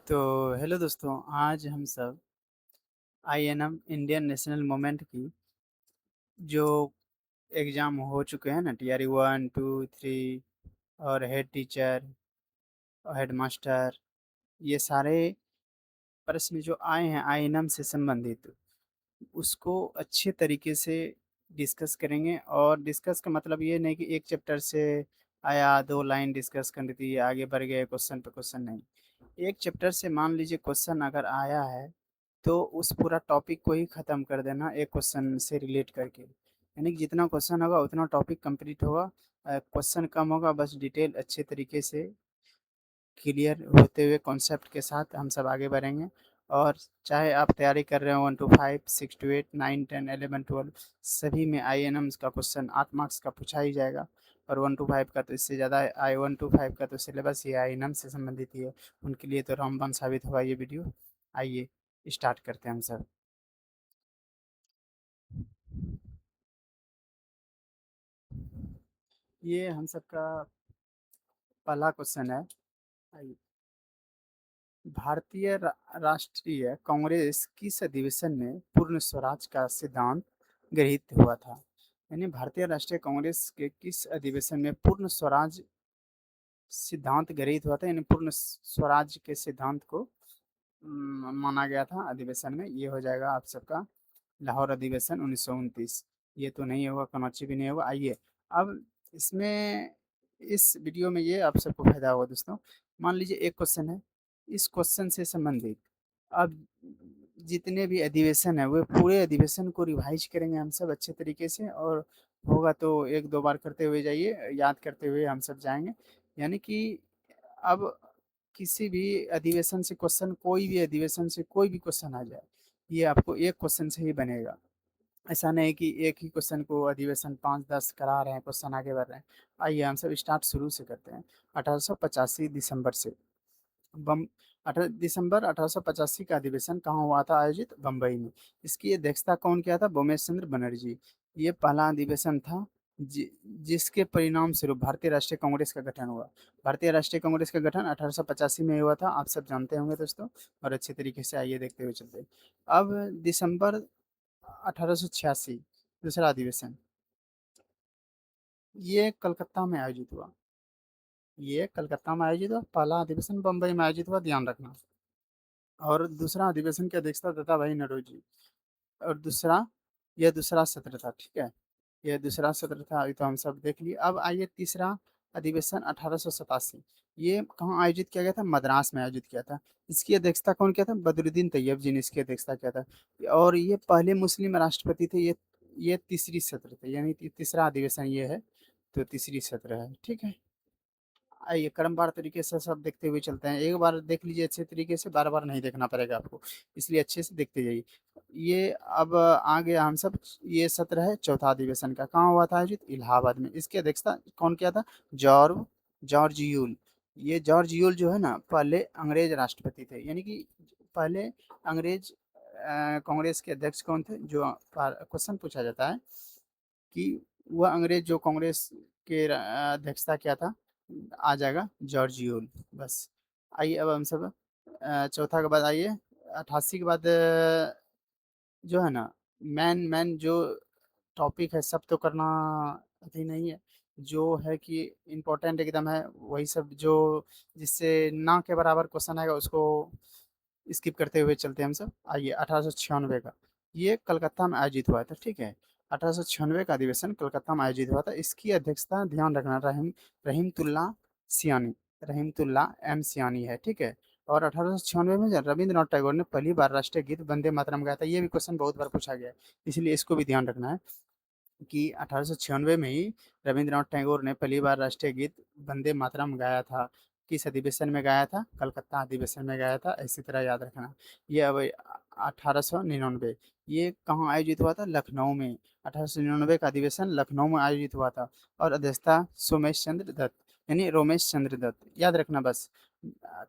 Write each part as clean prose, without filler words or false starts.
तो हेलो दोस्तों, आज हम सब आईएनएम इंडियन नेशनल मूवमेंट की जो एग्ज़ाम हो चुके हैं ना, टीआरई 1, 2, 3 और हेड टीचर और हेड मास्टर, ये सारे प्रश्न जो आए हैं आईएनएम से संबंधित, उसको अच्छे तरीके से डिस्कस करेंगे। और डिस्कस का मतलब ये नहीं कि एक चैप्टर से आया 2 लाइन डिस्कस कर दी, आगे बढ़ गए क्वेश्चन पे क्वेश्चन नहीं। एक चैप्टर से मान लीजिए क्वेश्चन अगर आया है, तो उस पूरा टॉपिक को ही ख़त्म कर देना एक क्वेश्चन से रिलेट करके। यानी कि जितना क्वेश्चन होगा उतना टॉपिक कंप्लीट होगा। क्वेश्चन कम होगा, बस डिटेल अच्छे तरीके से क्लियर होते हुए कॉन्सेप्ट के साथ हम सब आगे बढ़ेंगे। और चाहे आप तैयारी कर रहे हो 1 टू 5, 6 टू 8, 9, 10, 11, 12, सभी में आईएनएम्स का क्वेश्चन 8 मार्क्स का पूछा ही जाएगा। और 1 टू 5 का तो इससे ज़्यादा है, आई 1 टू 5 का तो सिलेबस ये आईएनएम से संबंधित ही है। उनके लिए तो रामबाण साबित होगा ये वीडियो। आइए स्टार्ट करते हैं हम सब। ये हम सबका पहला क्वेश्चन है। आइए, भारतीय राष्ट्रीय कांग्रेस किस अधिवेशन में पूर्ण स्वराज का सिद्धांत गृहीत हुआ था? यानी भारतीय राष्ट्रीय कांग्रेस के किस अधिवेशन में पूर्ण स्वराज सिद्धांत गृहीत हुआ था, यानी पूर्ण स्वराज के सिद्धांत को माना गया था अधिवेशन में। ये हो जाएगा आप सबका लाहौर अधिवेशन 1929। ये तो नहीं होगा, कनौची भी नहीं होगा। आइए अब इसमें इस वीडियो में ये आप सबको फायदा होगा दोस्तों। मान लीजिए एक क्वेश्चन है, इस क्वेश्चन से संबंधित अब जितने भी अधिवेशन है वो पूरे अधिवेशन को रिवाइज करेंगे हम सब अच्छे तरीके से। और होगा तो एक दो बार करते हुए जाइए, याद करते हुए हम सब जाएंगे। यानी कि अब किसी भी अधिवेशन से क्वेश्चन, कोई भी अधिवेशन से कोई भी क्वेश्चन आ जाए, ये आपको एक क्वेश्चन से ही बनेगा। ऐसा नहीं कि एक ही क्वेश्चन को अधिवेशन 5-10 करा रहे हैं, क्वेश्चन आगे बढ़ रहे हैं। आइए हम सब स्टार्ट शुरू से करते हैं। 1885 दिसंबर से बम 18 दिसंबर 1885 का अधिवेशन कहाँ हुआ था आयोजित? बम्बई में। इसकी अध्यक्षता कौन किया था? भूमेश चंद्र बनर्जी। ये पहला अधिवेशन था जिसके परिणाम स्वरूप भारतीय राष्ट्रीय कांग्रेस का गठन हुआ। भारतीय राष्ट्रीय कांग्रेस का गठन 1885 में हुआ था, आप सब जानते होंगे दोस्तों। और अच्छे तरीके से आइए देखते हुए चलते हैं। अब दिसंबर 1886 दूसरा अधिवेशन, ये कलकत्ता में आयोजित हुआ। ये कलकत्ता में आयोजित हुआ। पहला अधिवेशन बम्बई में आयोजित हुआ, ध्यान रखना। और दूसरा अधिवेशन की अध्यक्षता दत्ता भाई नौरोजी। और दूसरा, यह दूसरा सत्र था, ठीक है। यह दूसरा सत्र था, ये तो हम सब देख लिए। अब आइए तीसरा अधिवेशन 1887। ये कहाँ आयोजित किया गया था? मद्रास में आयोजित किया था। इसकी अध्यक्षता कौन किया था? बदरुद्दीन तैयब जी ने इसकी अध्यक्षता किया था। और ये पहले मुस्लिम राष्ट्रपति थे। ये तीसरी सत्र थे, यानी तीसरा अधिवेशन ये है, तो तीसरी सत्र है, ठीक है। आइए क्रमवार तरीके से सब देखते हुए चलते हैं। एक बार देख लीजिए अच्छे तरीके से, बार बार नहीं देखना पड़ेगा आपको, इसलिए अच्छे से देखते जाइए। ये अब आ गया हम सब, ये सत्र है चौथा अधिवेशन का। कहाँ हुआ था आयोजित? इलाहाबाद में। इसकी अध्यक्षता कौन किया था? George George Yule. ये जॉर्ज यूल जो है ना, पहले अंग्रेज राष्ट्रपति थे। यानी कि पहले अंग्रेज कांग्रेस के अध्यक्ष कौन थे? जो क्वेश्चन पूछा जाता है कि वह अंग्रेज जो कांग्रेस के अध्यक्षता किया था, आ जाएगा जॉर्ज यूल, बस। आइए अब हम सब चौथा के बाद आइए 88 के बाद जो है ना, मैन मैन जो टॉपिक है सब तो करना अभी नहीं है। जो है कि इम्पोर्टेंट एकदम है वही सब, जो जिससे ना के बराबर क्वेश्चन आएगा उसको स्किप करते हुए चलते हैं हम सब। आइए 1896 का, ये कलकत्ता में आयोजित हुआ था, ठीक है। 1896 का अधिवेशन कलकत्ता में आयोजित हुआ था। इसकी अध्यक्षता, ध्यान रखना, रहीमतुल्ला सियानी, रहीमतुल्ला एम सियानी है, ठीक है। और 1896 में रविंद्रनाथ टैगोर ने पहली बार राष्ट्रीय गीत वंदे मातरम गाया था। ये भी क्वेश्चन बहुत बार पूछा गया है, इसलिए इसको भी ध्यान रखना है कि 1896 में ही रविंद्रनाथ टैगोर ने पहली बार राष्ट्रीय गीत वंदे मातरम गाया था। किस अधिवेशन में गाया था? कलकत्ता अधिवेशन में गाया था, इसी तरह याद रखना। ये अब 1899, ये कहाँ आयोजित हुआ था? लखनऊ में। 1899 का अधिवेशन लखनऊ में आयोजित हुआ था। और अध्यक्षता सोमेश चंद्र दत्त, यानी रोमेश चंद्र दत्त, याद रखना बस।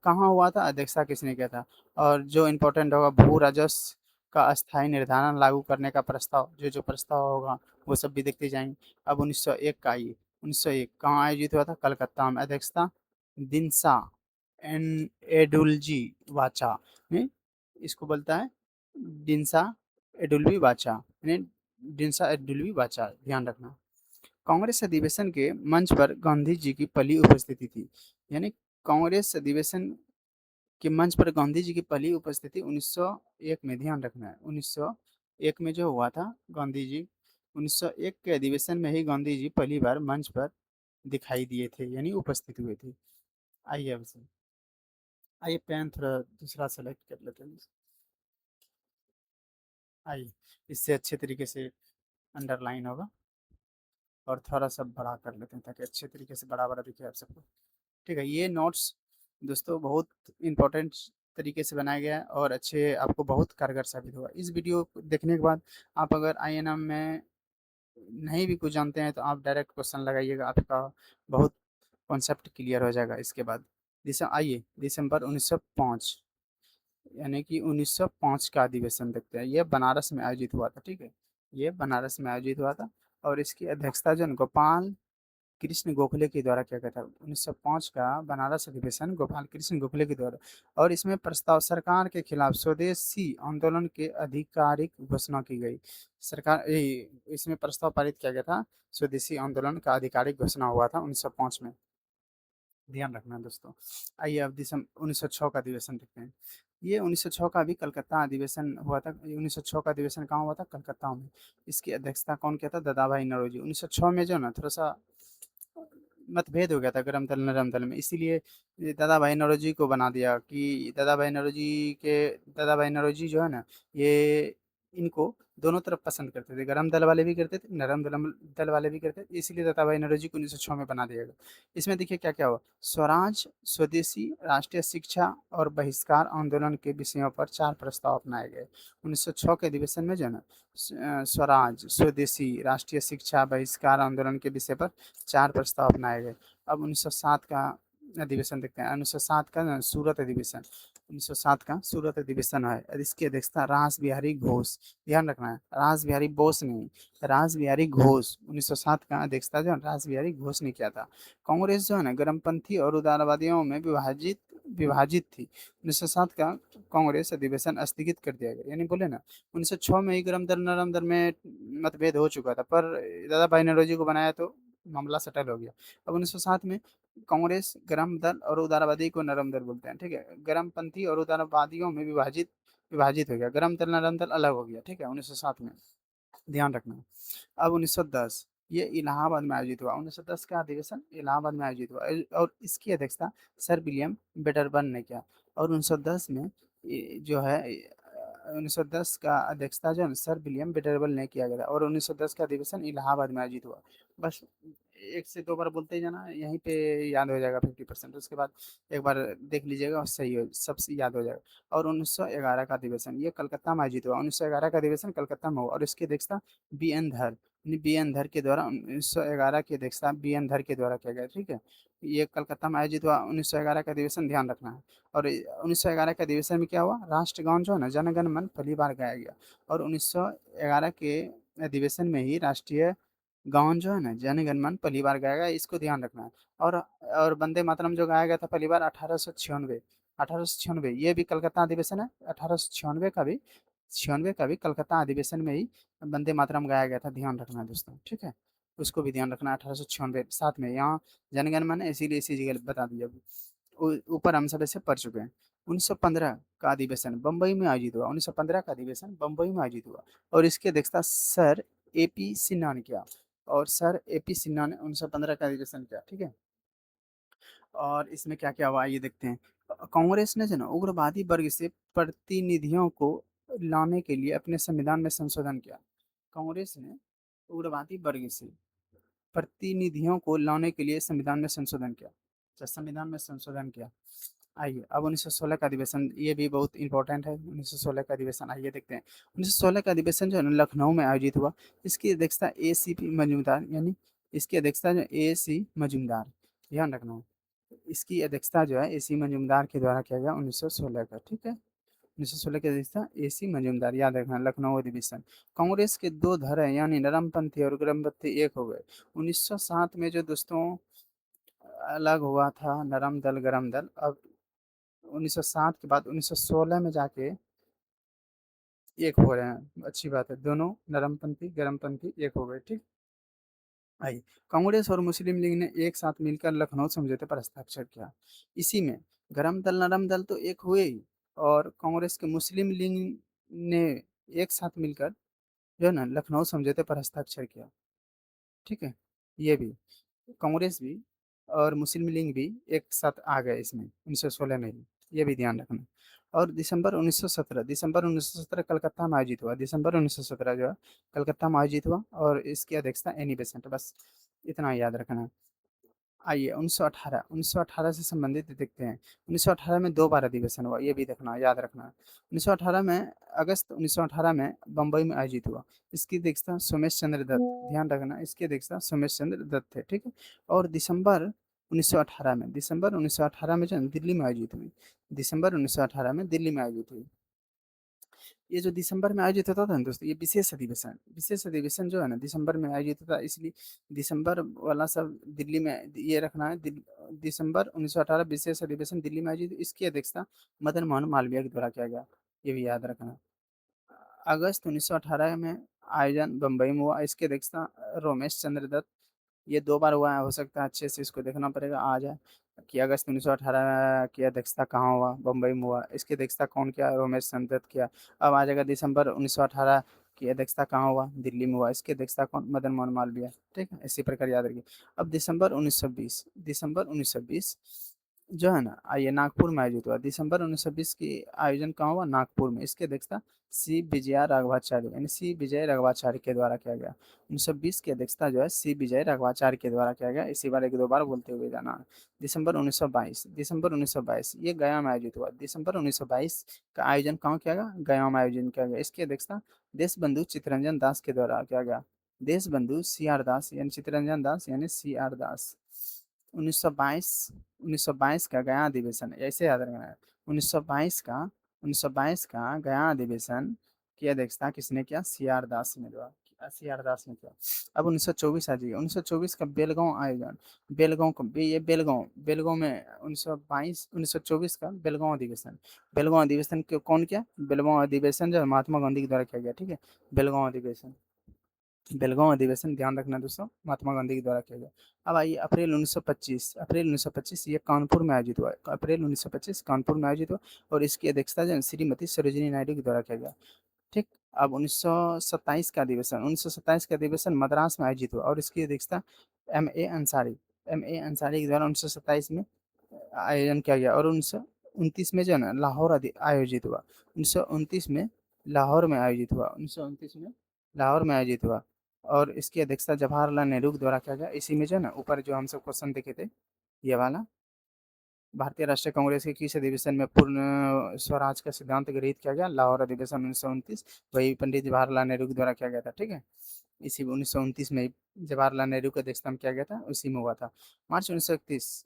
कहाँ हुआ था, अध्यक्षता किसने किया था? और जो इम्पोर्टेंट होगा, भू राजस्व का अस्थायी निर्धारण लागू करने का प्रस्ताव, जो जो प्रस्ताव होगा वो सब भी देखते जाएंगे। अब 1901 का आइए। 1901 कहाँ आयोजित हुआ था? कलकत्ता में। अध्यक्षता दिनसा एन एडुल्जी वाचा, इसको बोलता है डिंसा एडुल्बी वाचा, यानी डिंसा एडुल्बी वाचा, ध्यान रखना। कांग्रेस अधिवेशन के मंच पर गांधी जी की पहली उपस्थिति थी, यानी कांग्रेस अधिवेशन के मंच पर गांधी जी की पहली उपस्थिति 1901 में, ध्यान रखना है 1901 में जो हुआ था गांधी जी, 1901 के अधिवेशन में ही गांधी जी पहली बार मंच पर दिखाई दिए थे, यानी उपस्थित हुए थे। आइए अब से, आइए पेन थोड़ा दूसरा सेलेक्ट कर लेते हैं। आइए, इससे अच्छे तरीके से अंडरलाइन होगा, और थोड़ा सा बड़ा कर लेते हैं ताकि अच्छे तरीके से बड़ा बड़ा दिखे आप सबको। ठीक है, ये नोट्स दोस्तों बहुत इंपॉर्टेंट तरीके से बनाया गया है और अच्छे, आपको बहुत कारगर साबित होगा। इस वीडियो को देखने के बाद आप अगर आईएनएम में नहीं भी कुछ जानते हैं तो आप डायरेक्ट क्वेश्चन लगाइएगा, आपका बहुत कॉन्सेप्ट क्लियर हो जाएगा। इसके बाद आइए दिसंबर 1905, यानी कि 1905 का अधिवेशन देखते हैं। ये बनारस में आयोजित हुआ था, ठीक है, ये बनारस में आयोजित हुआ था, और इसकी अध्यक्षता जो गोपाल कृष्ण गोखले के द्वारा किया गया था। 1905 का बनारस अधिवेशन गोपाल कृष्ण गोखले के द्वारा, और इसमें प्रस्ताव सरकार के खिलाफ स्वदेशी आंदोलन के आधिकारिक घोषणा की गई। इसमें प्रस्ताव पारित किया गया था, स्वदेशी आंदोलन का आधिकारिक घोषणा हुआ था 1905 में, ध्यान रखना दोस्तों। आइए अब दिसंबर 1906 का अधिवेशन देखते हैं। ये 1906 का भी कलकत्ता अधिवेशन हुआ था। 1906 का अधिवेशन कहाँ हुआ था? कलकत्ता में। इसकी अध्यक्षता कौन किया था? दादा भाई नौरोजी। 1906 में जो ना थोड़ा सा मतभेद हो गया था गरम दल नरम दल में, इसीलिए दादा भाई नौरोजी को बना दिया कि दादा भाई नौरोजी जो है ना, ये इनको दोनों तरफ पसंद करते थे, गरम दल वाले भी करते थे, नरम दल वाले भी करते थे, इसीलिए दादा भाई नौरोजी को 1906 में बना दिया गया। इसमें देखिए क्या क्या हुआ। स्वराज, स्वदेशी, राष्ट्रीय शिक्षा और बहिष्कार आंदोलन के विषयों पर 4 प्रस्ताव अपनाए गए। 1906 के अधिवेशन में जो है ना, स्वराज, स्वदेशी, राष्ट्रीय शिक्षा, बहिष्कार आंदोलन के विषय पर 4 प्रस्ताव अपनाए गए। अब 1907 का अधिवेशन देखते हैं। 1907 का ना सूरत अधिवेशन, 1907 का सूरत अधिवेशन है, और इसकी अध्यक्षता रास बिहारी घोष, ध्यान रखना है, रास बिहारी बोस नहीं, रास बिहारी घोष। 1907 का अध्यक्षता जो है रास बिहारी घोष ने किया था। कांग्रेस जो है ना गर्मपंथी और उदारवादियों में विभाजित विभाजित थी। 1907 का कांग्रेस अधिवेशन स्थगित कर दिया गया, यानी बोले ना 1906 में ही गरम दल नरम दल में मतभेद हो चुका था, पर दादा भाई नौरोजी को बनाया तो मामला सेटल हो गया। अब 1907 में कांग्रेस गरम दल और उदारवादी को नरम दल बोलते हैं, ठीक है, गरमपंथी और उदारवादियों में विभाजित विभाजित हो गया, गरम दल नरम दल अलग हो गया, ठीक है, 1907 में, ध्यान रखना। अब 1910 ये इलाहाबाद में आयोजित हुआ। 1910 का अधिवेशन इलाहाबाद में आयोजित हुआ, और इसकी अध्यक्षता सर विलियम बेटरबर्न ने किया। और 1910 में जो है 1910 का अध्यक्षता जो है सर विलियम बेटरबर्न ने किया गया था, और 1910 का अधिवेशन इलाहाबाद में आयोजित हुआ। बस एक से दो बार बोलते ही जाना, यहीं पे याद हो जाएगा 50%। उसके बाद एक बार देख लीजिएगा और सही हो, सबसे याद हो जाएगा। और 1911 का अधिवेशन ये कलकत्ता में आयोजित हुआ। 1911 का अधिवेशन कलकत्ता में हुआ, और इसकी अध्यक्षता बी एन धर, बी एन धर के द्वारा 1911 की अध्यक्षता बी एन धर के द्वारा किया गया, ठीक है। ये कलकत्ता में आयोजित हुआ 1911 का अधिवेशन, ध्यान रखना है। और 1911 के अधिवेशन में क्या हुआ, राष्ट्रगान जो है ना जनगण मन पहली बार गाया गया। और 1911 के अधिवेशन में ही राष्ट्रीय गान जो है ना जनगण मन पहली बार गाया गया, इसको ध्यान रखना है। और वंदे मातरम जो गाया गया था पहली बार 1896, 1896 ये भी कलकत्ता अधिवेशन है। 1896 का भी, 96 का भी कलकत्ता अधिवेशन में ही वंदे मातरम गाया गया था, ध्यान रखना है दोस्तों, ठीक है। उसको भी ध्यान रखना, 1896 साथ में यहाँ जनगण मन है, इसीलिए इसी जगह बता दिया। ऊपर हम सब ऐसे पढ़ चुके हैं। 1915 का अधिवेशन बम्बई में आयोजित हुआ। 1915 का अधिवेशन बम्बई में आयोजित हुआ, और इसकी अध्यक्षता सर एपी सिन्हा ने किया। और सर एपी सिन्हा ने 1915 का अधिवेशन किया, ठीक है। और इसमें क्या क्या हुआ ये देखते हैं। कांग्रेस ने जो ना उग्रवादी वर्ग से प्रतिनिधियों को लाने के लिए अपने संविधान में संशोधन किया। कांग्रेस ने उग्रवादी वर्ग से प्रतिनिधियों को लाने के लिए संविधान में संशोधन किया, अच्छा संविधान में संशोधन किया। आइए अब 1916 का अधिवेशन, ये भी बहुत इंपॉर्टेंट है। 1916 का अधिवेशन आइए देखते हैं। 1916 का अधिवेशन जो है ना लखनऊ में आयोजित हुआ। इसकी अध्यक्षता ए सी पी मजूमदार, यानी इसकी अध्यक्षता जो ए सी मजूमदार, ध्यान रखना है, इसकी अध्यक्षता जो है ए सी मजूमदार के द्वारा किया गया 1916 का, ठीक है। 1916 की अध्यक्षता ए सी मजूमदार, याद रखना, लखनऊ अधिवेशन। कांग्रेस के दो धड़े यानी नरमपंथी और गरमपंथी एक हो गए। 1907 में जो दोस्तों अलग हुआ था नरम दल गरम दल, अब 1907 के बाद 1916 में जाके एक हो रहे हैं, अच्छी बात है, दोनों नरमपंथी गरमपंथी एक हो गए, ठीक। आइए, कांग्रेस और मुस्लिम लीग ने एक साथ मिलकर लखनऊ समझौते पर हस्ताक्षर किया। इसी में गरम दल नरम दल तो एक हुए ही, और कांग्रेस के मुस्लिम लीग ने एक साथ मिलकर जो है ना लखनऊ समझौते पर हस्ताक्षर किया, ठीक है। ये भी कांग्रेस भी और मुस्लिम लीग भी एक साथ आ गए इसमें 1916 में ही, ये भी ध्यान रखना। और दिसंबर 1917 कलकत्ता में आयोजित हुआ, दिसंबर 1917 जो है कलकत्ता में आयोजित हुआ, और इसकी अध्यक्षता एनी बेसेंट, बस इतना याद रखना। आइए 1918 से संबंधित देखते हैं। 1918 में 2 बार अधिवेशन हुआ, ये भी देखना याद रखना। 1918 में अगस्त 1918 में बम्बई में आयोजित हुआ। इसकी अध्यक्षता सोमेश चंद्र दत्त, ध्यान रखना, इसकी अध्यक्षता सोमेश चंद्र दत्त थे, ठीक है। और दिसंबर 1918 में जो है दिल्ली में आयोजित हुई, दिसंबर 1918 में दिल्ली में आयोजित हुई। ये जो दिसंबर में आयोजित होता था ना दोस्तों, ये विशेष अधिवेशन जो है ना दिसंबर में आयोजित होता है, इसलिए दिसंबर वाला सब दिल्ली में ये रखना है। दिसंबर 1918 विशेष अधिवेशन दिल्ली में आयोजित, इसकी अध्यक्षता मदन मोहन मालवीय के द्वारा किया गया, ये भी याद रखना। अगस्त 1918 में आयोजन बम्बई में हुआ, इसकी अध्यक्षता रोमेश चंद्र दत्त। ये 2 बार हुआ है, हो सकता है अच्छे से इसको देखना पड़ेगा आ जाए कि अगस्त 1918 की अध्यक्षता कहाँ हुआ, बम्बई में हुआ, इसकी अध्यक्षता कौन किया, रोमेश चंद्र दत्त किया। अब आ जाएगा दिसंबर 1918 की अध्यक्षता कहाँ हुआ, दिल्ली में हुआ, इसकी अध्यक्षता कौन, मदन मोहन मालवीय, ठीक है, इसी प्रकार याद रखिए। अब दिसंबर 1920 जो है ना आइए नागपुर में आयोजित हुआ, दिसंबर 1920 की आयोजन कहाँ हुआ, नागपुर में, इसकी अध्यक्षता सी विजया राघवाचार्य यानी सी विजय राघवाचार्य के द्वारा किया गया। 1920 की अध्यक्षता जो है सी विजय राघवाचार्य के द्वारा किया गया, इसी बार एक दो बार बोलते हुए जाना है। दिसंबर 1922 ये गया में आयोजित हुआ, दिसंबर 1922 का आयोजन कहाँ किया गया, गया में आयोजन किया गया, इसकी अध्यक्षता देश बंधु चित्तरंजन दास के द्वारा किया गया, देश बंधु सी आर दास यानी चित्तरंजन दास यानी सी आर दास। 1922 1922 का गया अधिवेशन ऐसे याद रखना है। 1922 का गया अधिवेशन की अध्यक्षता किसने किया, सी आर दास ने द्वारा, सी आर दास ने किया। अब 1924 आ जाइए, 1924 का बेलगांव आयोजन, बेलगांव को ये बेलगांव बेलगांव में 1924 का बेलगांव अधिवेशन कौन किया, बेलगांव अधिवेशन जो महात्मा गांधी के द्वारा किया गया, ठीक है। बेलगांव अधिवेशन बेलगांव अधिवेशन ध्यान रखना दोस्तों, महात्मा गांधी के द्वारा किया गया। अब आइए अप्रैल 1925 ये कानपुर में आयोजित हुआ, अप्रैल 1925 कानपुर में आयोजित हुआ, और इसकी अध्यक्षता जो श्रीमती सरोजिनी नायडू के द्वारा किया गया, ठीक। अब 1927 का अधिवेशन मद्रास में आयोजित हुआ, और इसकी अध्यक्षता एम ए अंसारी के द्वारा 1927 में आयोजन किया गया, और 1929 में जो है ना आयोजित हुआ, 1929 में लाहौर में आयोजित हुआ, 1929 में लाहौर में आयोजित हुआ, और इसकी अध्यक्षता जवाहरलाल नेहरू के द्वारा किया गया। इसी में जो है ना ऊपर जो हम सब क्वेश्चन देखे थे, ये वाला भारतीय राष्ट्रीय कांग्रेस के किस अधिवेशन में पूर्ण स्वराज का सिद्धांत गृहीत किया गया, लाहौर अधिवेशन 1929, वही पंडित जवाहरलाल नेहरू के द्वारा किया गया था, ठीक है। इसी 1929 में जवाहरलाल नेहरू की अध्यक्षता में किया गया था, उसी में हुआ था। मार्च 1931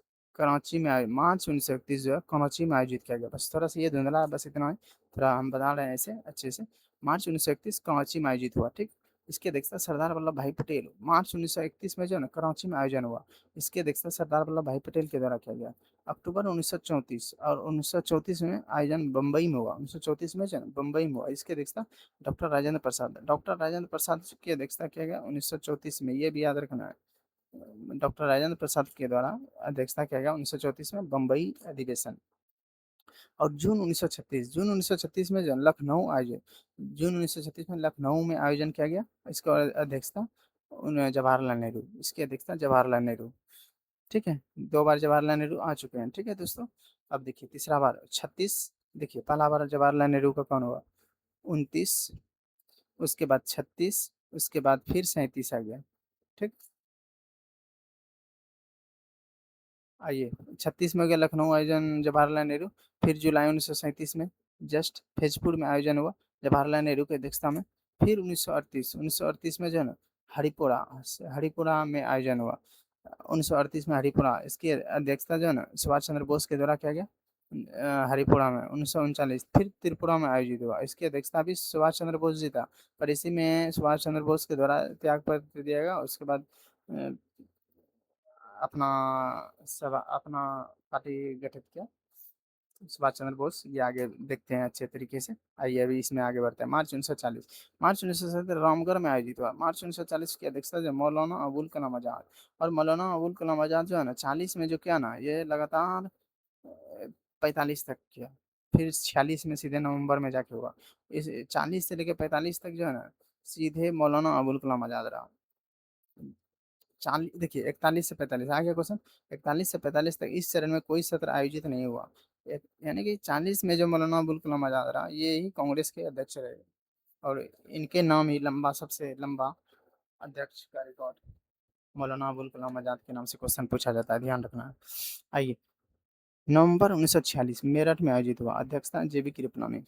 जो है कराची में आयोजित किया गया, बस थोड़ा सा ये धुंधला है, बस इतना है, थोड़ा हम बता रहे हैं ऐसे अच्छे से। मार्च 1931 कराची में आयोजित हुआ, ठीक। इसकी अध्यक्षता सरदार वल्लभ भाई पटेल, मार्च 1931 में जो है ना कराची में आयोजन हुआ, इसकी अध्यक्षता सरदार वल्लभ भाई पटेल के द्वारा किया गया। अक्टूबर 1934 और 1934 में आयोजन बम्बई में हुआ, 1934 में जो है बम्बई में हुआ, इसकी अध्यक्षता डॉक्टर राजेंद्र प्रसाद की अध्यक्षता किया गया 1934 में, ये भी याद रखना है। डॉक्टर राजेंद्र प्रसाद के द्वारा अध्यक्षता किया गया 1934 में बम्बई अधिवेशन। और जून 1936 में जो जून 1936 में लखनऊ में आयोजन किया गया, इसका अध्यक्षता जवाहरलाल नेहरू, इसकी अध्यक्षता जवाहरलाल नेहरू, ठीक है। 2 बार जवाहरलाल नेहरू आ चुके हैं, ठीक है दोस्तों। अब देखिए तीसरा बार 36, देखिए पहला बार जवाहरलाल नेहरू का कौन हुआ, 29, उसके बाद 36, उसके बाद फिर 37 आ गया, ठीक। आइए 36 में हो गया लखनऊ आयोजन जवाहरलाल नेहरू, फिर जुलाई 1937 में जस्ट फैजपुर में आयोजन हुआ जवाहरलाल नेहरू की अध्यक्षता में, फिर 1938 में जो है ना हरिपुरा हरिपुरा में आयोजन हुआ, 1938 में हरिपुरा, इसकी अध्यक्षता जो है ना सुभाष चंद्र बोस के द्वारा किया गया। हरिपुरा में 1939 फिर त्रिपुरा में आयोजित हुआ, इसकी अध्यक्षता भी सुभाष चंद्र बोस जी था, पर इसी में सुभाष चंद्र बोस के द्वारा त्याग पत्र दिया गया, उसके बाद अ, अपना अपना पार्टी गठित किया, सुभाष चंद्र बोस, ये आगे देखते हैं अच्छे तरीके से। आइए अभी इसमें आगे बढ़ते हैं। मार्च 1940, मार्च 1940 रामगढ़ में आयोजित हुआ। मार्च 1940 की अध्यक्षता जो मौलाना अबुल कलाम आजाद, और मौलाना अबुल कलाम आजाद जो है ना 40 में जो किया ना, ये लगातार 45 तक किया। फिर 46 में सीधे नवंबर में जाके हुआ। इस 40 से लेकर 45 तक जो है ना, सीधे मौलाना अबुल कलाम आजाद रहा। 40 देखिए, 41 से 45 आ गया क्वेश्चन। 41 से 45 तक इस चरण में कोई सत्र आयोजित नहीं हुआ। यानी कि 40 में जो मौलाना अबुल कलाम आजाद रहा, ये ही कांग्रेस के अध्यक्ष रहे। और इनके नाम ही लंबा, सबसे लंबा अध्यक्ष का रिकॉर्ड मौलाना अबुल कलाम आजाद के नाम से क्वेश्चन पूछा जाता है, ध्यान रखना है। आइए, नवंबर 1946 मेरठ में आयोजित हुआ। अध्यक्षता जेबी कृपलानी।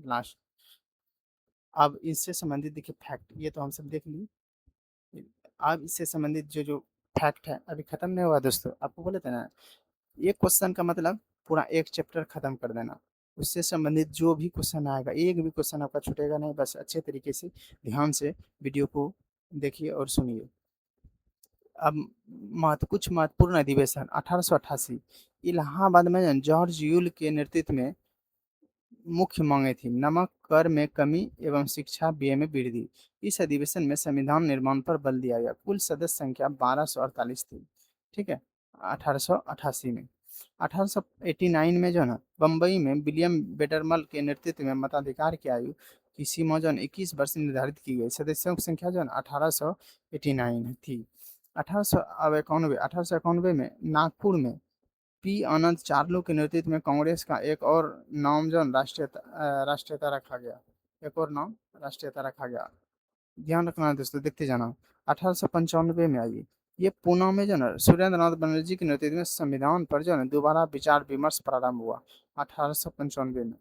लास्ट। अब इससे संबंधित देखिए फैक्ट, ये तो हम सब देख लिए। अब इससे संबंधित जो जो फैक्ट है अभी खत्म नहीं हुआ दोस्तों, आपको बोले थे ना, एक क्वेश्चन का मतलब पूरा एक चैप्टर खत्म कर देना। उससे संबंधित जो भी क्वेश्चन आएगा, एक भी क्वेश्चन आपका छूटेगा नहीं। बस अच्छे तरीके से ध्यान से वीडियो को देखिए और सुनिए। अब कुछ महत्वपूर्ण अधिवेशन 1888, इलाहाबाद में जॉर्ज यूल के नेतृत्व में मुख्य मांगे थी। नमक कर में कमी एवं शिक्षा व्यय में वृद्धि। इस अधिवेशन में संविधान निर्माण पर बल दिया गया। कुल सदस्य संख्या 1248 थी। ठीक है, 1888 में। 1889 में जो है ना, बम्बई में विलियम बेटरमल के नेतृत्व में मताधिकार की आयु की सीमा जो है 21 वर्ष निर्धारित की गई। सदस्यों की संख्या जो है 1889 थी। 1891 में नागपुर में पी आनंद चार्लो के नेतृत्व में कांग्रेस का एक और नाम जो राष्ट्रीयता रखा गया। एक और नाम राष्ट्रीयता रखा गया। ध्यान रखना है दोस्तों, देखते जाना। 1895 में आई। ये पूना में जो है सुरेंद्र नाथ बनर्जी के नेतृत्व में संविधान पर जो है दोबारा विचार विमर्श प्रारंभ हुआ 1895 में।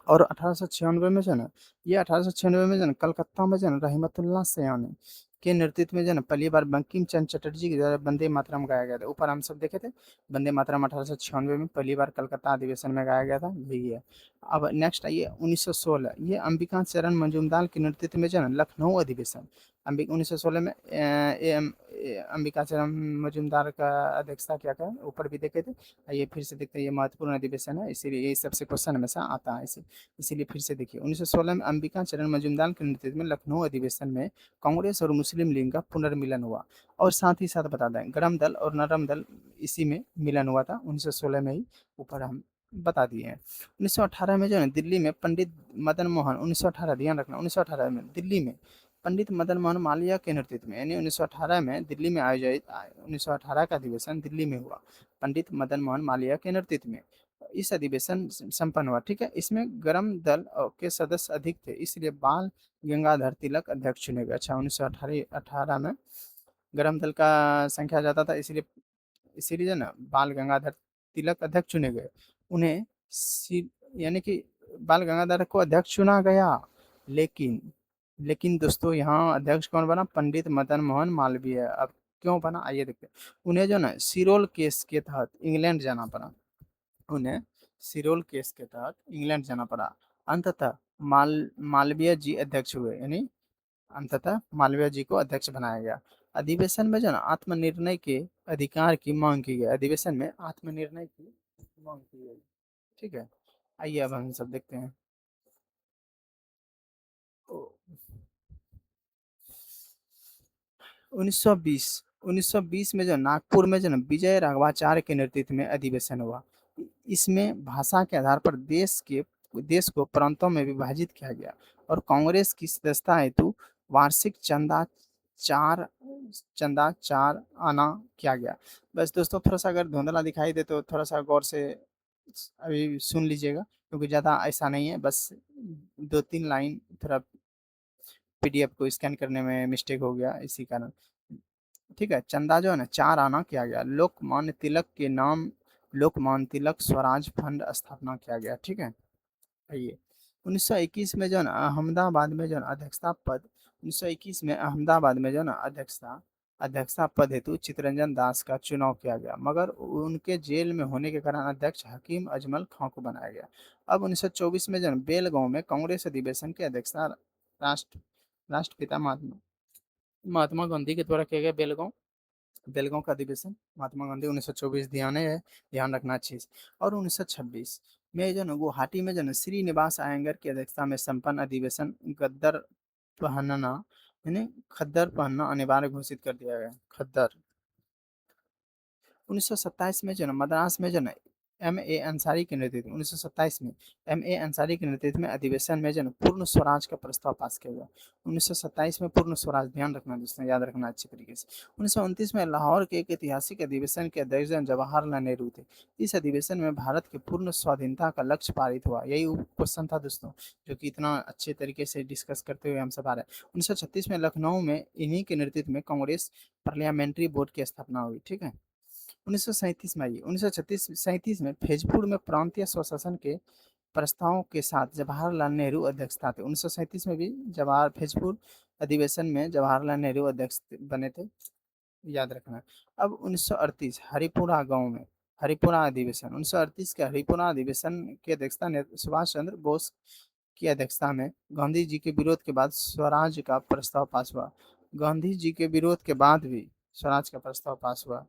और 1896 में जो है ना, ये 1896 में जो है कलकत्ता में जो है रहमतुल्लाह सयानी के नेतृत्व में जो है पहली बार बंकिम चंद्र चटर्जी के द्वारा वंदे मातरम गाया गया था। ऊपर हम सब देखे थे, वंदे मातरम 1896 में पहली बार कलकत्ता अधिवेशन में गाया गया था, यही है। अब नेक्स्ट आइए 1916, ये अंबिका चरण मजूमदार के नेतृत्व में जो है लखनऊ अधिवेशन। 1916 में अंबिका चरण मजूमदार का अध्यक्षता क्या था, ऊपर भी देखे थे। आइए फिर से देखते हैं, ये महत्वपूर्ण अधिवेशन है, इसीलिए ये सबसे क्वेश्चन हमेशा आता है इसीलिए फिर से देखिए। 1916 में अंबिका चरण मजूमदार के नेतृत्व में लखनऊ अधिवेशन में कांग्रेस और मुस्लिम लीग का पुनर्मिलन हुआ। और साथ ही साथ बता दें, गरम दल और नरम दल इसी में मिलन हुआ था 1916 में ही, ऊपर हम बता दिए हैं। 1918 में जो है दिल्ली में पंडित मदन मोहन, 1918 ध्यान रखना, 1918 में दिल्ली में पंडित मदन मोहन मालवीय के नेतृत्व में, यानी 1918 में दिल्ली में आयोजित 1918 का अधिवेशन दिल्ली में हुआ पंडित मदन मोहन मालवीय के नेतृत्व में। इस अधिवेशन संपन्न हुआ। ठीक है, इसमें गरम दल के सदस्य अधिक थे, इसलिए बाल गंगाधर तिलक अध्यक्ष चुने गए। अच्छा, 1918 में गरम दल का संख्या ज़्यादा था, इसीलिए इसीलिए जो ना बाल गंगाधर तिलक अध्यक्ष चुने गए। उन्हें यानी कि बाल गंगाधर को अध्यक्ष चुना गया। लेकिन लेकिन दोस्तों यहाँ अध्यक्ष कौन बना, पंडित मदन मोहन मालवीय। अब क्यों बना, आइए देखते हैं। उन्हें जो ना सिरोल केस के तहत इंग्लैंड जाना पड़ा। उन्हें सिरोल केस के तहत इंग्लैंड जाना पड़ा। अंततः मालवीय जी अध्यक्ष हुए, यानी अंततः मालवीय जी को अध्यक्ष बनाया गया। अधिवेशन में जो ना आत्मनिर्णय के अधिकार की मांग की गई। अधिवेशन में आत्मनिर्णय की मांग की गई। ठीक है, आइए अब हम सब देखते हैं। 1920, 1920 में जो नागपुर में जो ना विजय राघवाचार्य के नेतृत्व में अधिवेशन हुआ। इसमें भाषा के आधार पर देश को प्रांतों में विभाजित किया गया और कांग्रेस की सदस्यता हेतु वार्षिक चार आना किया गया। बस दोस्तों, थोड़ा सा अगर धुंधला दिखाई दे तो थोड़ा सा गौर से अभी सुन लीजिएगा, क्योंकि ज़्यादा ऐसा नहीं है, बस 2-3 लाइन थोड़ा पीडीएफ को स्कैन करने में मिस्टेक हो गया, इसी कारण। ठीक है, चंदा जो है ना 4 आना किया गया। लोकमान्य तिलक के नाम लोकमान्य तिलक स्वराज फंड स्थापना किया गया। ठीक है, आइए 1921 में जो है ना अहमदाबाद में जो है ना अध्यक्षता पद 1921 में अहमदाबाद में जो है ना अध्यक्षता पद हेतु चितरंजन दास का चुनाव किया गया, मगर उनके जेल में होने के कारण अध्यक्ष हकीम अजमल खां को बनाया गया। अब 1924 में जो है बेलगांव में कांग्रेस अधिवेशन की अध्यक्षता राष्ट्रपिता महात्मा महात्मा गांधी के द्वारा किया गया। बेलगांव बेलगांव का अधिवेशन महात्मा गांधी 1924 ध्यान रखना अच्छे से। और 1926 में जो ना गुवाहाटी में जो ना श्रीनिवास अयंगर की अध्यक्षता में संपन्न अधिवेशन गद्दर पहनना यानी खद्दर पहनना अनिवार्य घोषित कर दिया गया। खद्दर 1927 में जो ना मद्रास में जो ना एम ए अंसारी के नेतृत्व 1927 में एम ए अंसारी के नेतृत्व में अधिवेशन में जो ना पूर्ण स्वराज का प्रस्ताव पास किया गया। 1927 में पूर्ण स्वराज, ध्यान रखना दोस्तों, याद रखना अच्छी तरीके से। 1929 में लाहौर के एक ऐतिहासिक अधिवेशन के अध्यक्ष जवाहरलाल नेहरू थे। इस अधिवेशन में भारत की पूर्ण स्वाधीनता का लक्ष्य पारित हुआ। यही क्वेश्चन था दोस्तों, जो कि इतना अच्छे तरीके से डिस्कस करते हुए हम सब आ रहे हैं। 1936 में लखनऊ में इन्हीं के नेतृत्व में कांग्रेस पार्लियामेंट्री बोर्ड की स्थापना हुई। ठीक है। 1937 में आई 1937 में फैजपुर में प्रांतीय स्वशासन के प्रस्तावों के साथ जवाहरलाल नेहरू अध्यक्षता थे। 1937 में भी जवाहर फैजपुर अधिवेशन में जवाहरलाल नेहरू अध्यक्ष बने थे, याद रखना। अब 1938 हरिपुरा गांव में हरिपुरा अधिवेशन 1938 के हरिपुरा अधिवेशन की अध्यक्षता सुभाष चंद्र बोस की अध्यक्षता में गांधी जी के विरोध के बाद स्वराज का प्रस्ताव पास हुआ। गांधी जी के विरोध के बाद भी स्वराज का प्रस्ताव पास हुआ।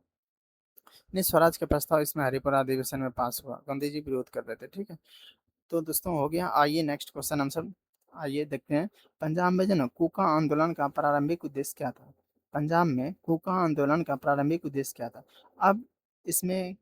नहीं, स्वराज का प्रस्ताव इसमें हरिपुरा अधिवेशन में पास हुआ, गांधी जी विरोध कर रहे थे। ठीक है। तो दोस्तों हो गया। आइए नेक्स्ट क्वेश्चन हम सब आइए देखते हैं। पंजाब में जो ना कूका आंदोलन का प्रारंभिक उद्देश्य क्या था? पंजाब में कूका आंदोलन का प्रारंभिक उद्देश्य क्या था? अब इसमें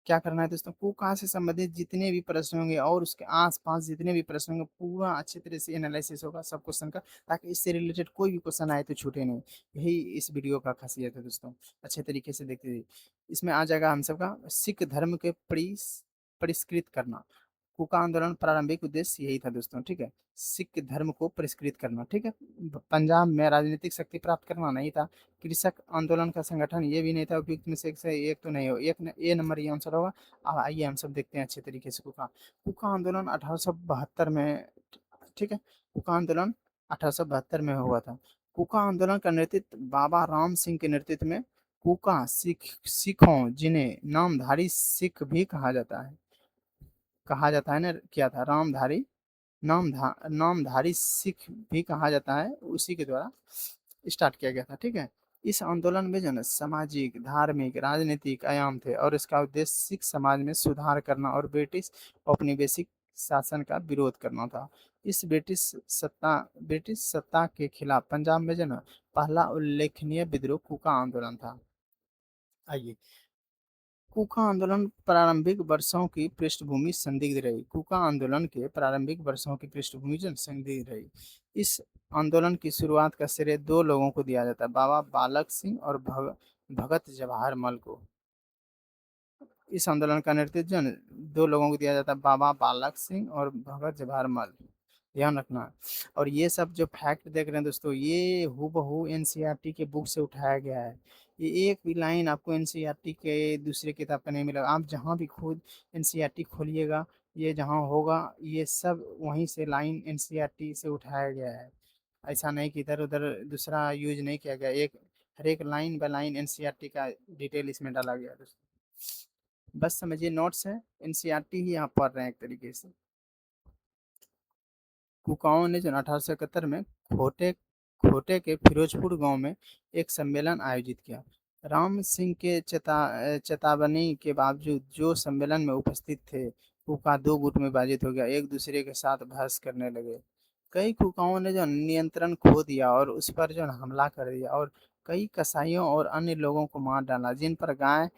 क्या करना है दोस्तों, कूका से संबंधित जितने भी प्रश्न होंगे और उसके आसपास जितने भी प्रश्न होंगे पूरा अच्छे तरह से एनालिसिस होगा सब क्वेश्चन का, ताकि इससे रिलेटेड कोई भी क्वेश्चन आए तो छूटे नहीं। यही इस वीडियो का खासियत है दोस्तों, अच्छे तरीके से देखते रहिए। इसमें आ जाएगा हम सबका सिख धर्म के परिष्कृत करना। कूका आंदोलन प्रारंभिक उद्देश्य यही था दोस्तों। ठीक है, सिख धर्म को परिष्कृत करना। ठीक है, पंजाब में राजनीतिक शक्ति प्राप्त करना नहीं था। कृषक आंदोलन का संगठन ये भी नहीं था। उपयुक्त में से एक तो नहीं हो, ए नंबर ये आंसर होगा। अब आइए हम सब देखते हैं अच्छे तरीके से कूका कूका आंदोलन 1872 में। ठीक है, कूका आंदोलन 1872 में हुआ था। कूका आंदोलन का नेतृत्व बाबा राम सिंह के नेतृत्व में कूका सिखों, जिन्हें नामधारी सिख भी कहा जाता है ना, किया था। नामधारी सिख भी कहा जाता है, उसी के द्वारा स्टार्ट किया गया था। ठीक है, इस आंदोलन में जो है सामाजिक, धार्मिक, राजनीतिक आयाम थे और इसका उद्देश्य सिख समाज में सुधार करना और ब्रिटिश औपनिवेशिक शासन का विरोध करना था। इस ब्रिटिश सत्ता के खिलाफ पंजाब में जो है पहला उल्लेखनीय विद्रोह कूका आंदोलन था। आइए, कूका आंदोलन प्रारंभिक वर्षों की पृष्ठभूमि संदिग्ध रही। कूका आंदोलन के प्रारंभिक वर्षों की पृष्ठभूमि जो संदिग्ध रही। इस आंदोलन की शुरुआत का श्रेय दो लोगों को दिया जाता है, बाबा बालक सिंह और भगत जवाहर मल को। इस आंदोलन का नेतृत्व जो है दो लोगों को दिया जाता है, बाबा बालक सिंह और भगत जवाहर मल, ध्यान रखना। और ये सब जो फैक्ट देख रहे हैं दोस्तों, ये हूबहू एनसीईआरटी के बुक से उठाया गया है। ये एक भी लाइन आपको एनसीईआरटी के दूसरे किताब का नहीं मिलेगा। आप जहाँ भी खुद एनसीईआरटी खोलिएगा, ये जहाँ होगा ये सब वहीं से लाइन एनसीईआरटी से उठाया गया है। ऐसा नहीं कि इधर उधर दूसरा यूज नहीं किया गया। हर एक लाइन बाय लाइन एनसीईआरटी का डिटेल इसमें डाला गया है दोस्तों। बस समझिए, नोट्स है, एनसीईआरटी ही आप पढ़ रहे हैं एक तरीके से। कुकाओं ने जो 1871 में खोटे खोटे के फिरोजपुर गांव में एक सम्मेलन आयोजित किया। राम सिंह के चेतावनी के बावजूद जो सम्मेलन में उपस्थित थे, कुका दो गुट में विभाजित हो गया, एक दूसरे के साथ बहस करने लगे। कई कुकाओं ने जो नियंत्रण खो दिया और उस पर जो हमला कर दिया और कई कसाईयों और अन्य लोगों को मार डाला, जिन पर गाय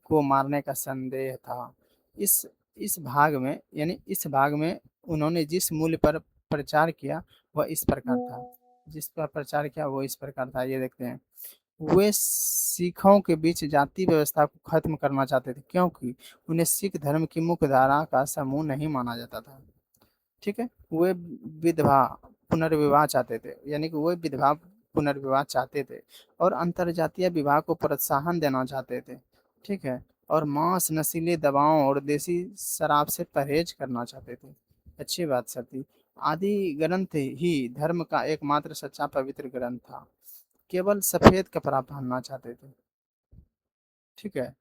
को मारने का संदेह था। इस इस भाग में उन्होंने जिस मूल्य पर प्रचार किया वह इस प्रकार था। जिस पर प्रचार किया वो इस प्रकार था, ये देखते हैं। वे सिखों के बीच जाति व्यवस्था को खत्म करना चाहते थे, क्योंकि उन्हें सिख धर्म की मुख्य धारा का समूह नहीं माना जाता था। ठीक है, वे विधवा पुनर्विवाह चाहते थे, यानी कि वे विधवा पुनर्विवाह चाहते थे और अंतरजातीय विवाह को प्रोत्साहन देना चाहते थे। ठीक है, और मांस, नशीली दवाओं और देसी शराब से परहेज करना चाहते थे। अच्छी बात सर थी। आदि ग्रंथ ही धर्म का एकमात्र सच्चा पवित्र ग्रंथ था। केवल सफेद कपड़ा पहनना चाहते थे। ठीक है,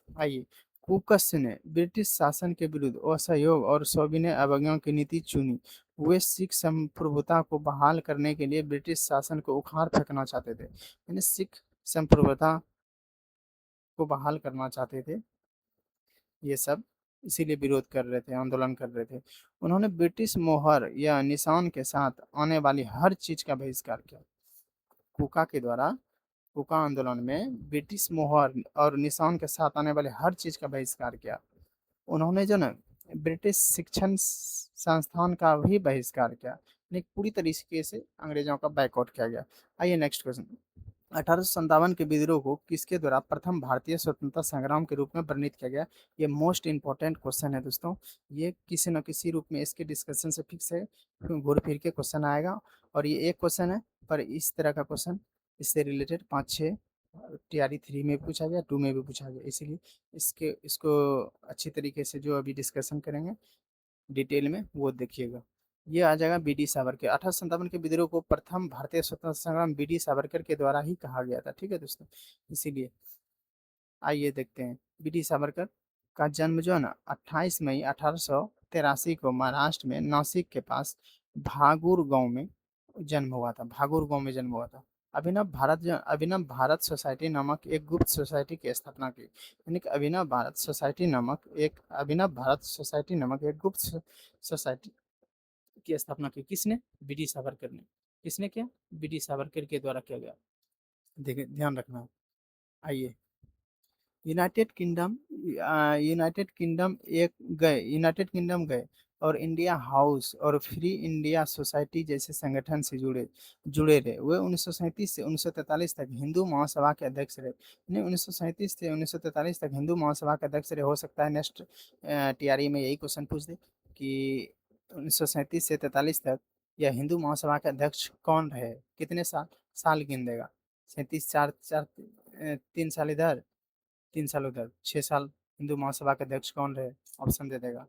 आइए, कुकस ने ब्रिटिश शासन के विरुद्ध असहयोग और सविनय अवज्ञा की नीति चुनी। वे सिख संप्रभुता को बहाल करने के लिए ब्रिटिश शासन को उखाड़ फेंकना चाहते थे, यानी सिख संप्रभुता को बहाल करना चाहते थे ये सब, इसीलिए विरोध कर रहे थे, आंदोलन कर रहे थे। उन्होंने ब्रिटिश मोहर या निशान के साथ आने वाली हर चीज का बहिष्कार किया। कुका के द्वारा, कुका आंदोलन में ब्रिटिश मोहर और निशान के साथ आने वाले हर चीज का बहिष्कार किया। उन्होंने जो ना ब्रिटिश शिक्षण संस्थान का भी बहिष्कार किया, यानी पूरी तरीके से अंग्रेजों का बैकआउट किया गया। आइए नेक्स्ट क्वेश्चन। 1857 के विद्रोह को किसके द्वारा प्रथम भारतीय स्वतंत्रता संग्राम के रूप में वर्णित किया गया? ये मोस्ट इंपॉर्टेंट क्वेश्चन है दोस्तों। ये किसी न किसी रूप में इसके डिस्कशन से फिक्स है, घूर फिर के क्वेश्चन आएगा। और ये एक क्वेश्चन है, पर इस तरह का क्वेश्चन इससे रिलेटेड 5-6 टीआरई 3 में पूछा गया, 2 में भी पूछा गया, इसीलिए इसको अच्छी तरीके से जो अभी डिस्कशन करेंगे डिटेल में वो देखिएगा। ये आ जाएगा बी डी सावरकर। 1857 के विद्रोह को प्रथम भारतीय स्वतंत्रता संग्राम बी डी सावरकर के द्वारा ही कहा गया था, ठीक है दोस्तों, इसीलिए। आइए देखते हैं। बी डी सावरकर का जन्म जो है ना 28 मई 1883 को महाराष्ट्र में नासिक के पास भागुर गांव में जन्म हुआ था। भागुर गांव में जन्म हुआ था। अभिनव भारत सोसाइटी नामक एक गुप्त सोसाइटी की स्थापना की, यानी कि अभिनव भारत सोसाइटी नामक एक गुप्त सोसाइटी की स्थापना की। किसने? बी डी सावरकर ने। किसने किया? बी डी सावरकर के द्वारा किया गया। देखिए ध्यान रखना। आइए। United kingdom United kingdom United kingdom गए और इंडिया हाउस और फ्री इंडिया सोसाइटी जैसे संगठन से जुड़े रहे। वे 1937 से 1943 तक हिंदू महासभा के अध्यक्ष रहे। 1937 से 1943 तक हिंदू महासभा के अध्यक्ष रहे। हो सकता है नेक्स्ट टीआरई में यही क्वेश्चन पूछ दे कि 1937 से 43 तक यह हिंदू महासभा के अध्यक्ष कौन रहे, कितने साल, साल गिन देगा। 37, चार चार 3 साल इधर, 3 साल उधर, 6 साल। हिंदू महासभा के अध्यक्ष कौन रहे? ऑप्शन दे देगा,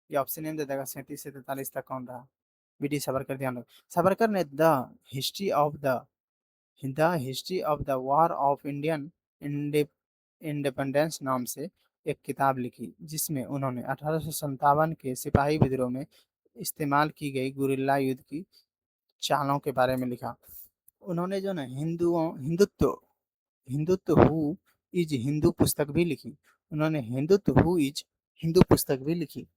ये ऑप्शन नहीं दे देगा। 37 से 43 तक कौन रहा? B D Savarkar. ध्यान रखो, सावरकर ने history of the the history of the war of Indian independence नाम से एक किताब लिखी, जिसमें उन्होंने 1857 के सिपाही विद्रोह में इस्तेमाल की गई गुरिल्ला युद्ध की चालों के बारे में लिखा। उन्होंने जो ना हिंदुत्व हिंदुत्व हु इज हिंदू पुस्तक भी लिखी। उन्होंने हिंदुत्व हु इज हिंदू पुस्तक भी लिखी।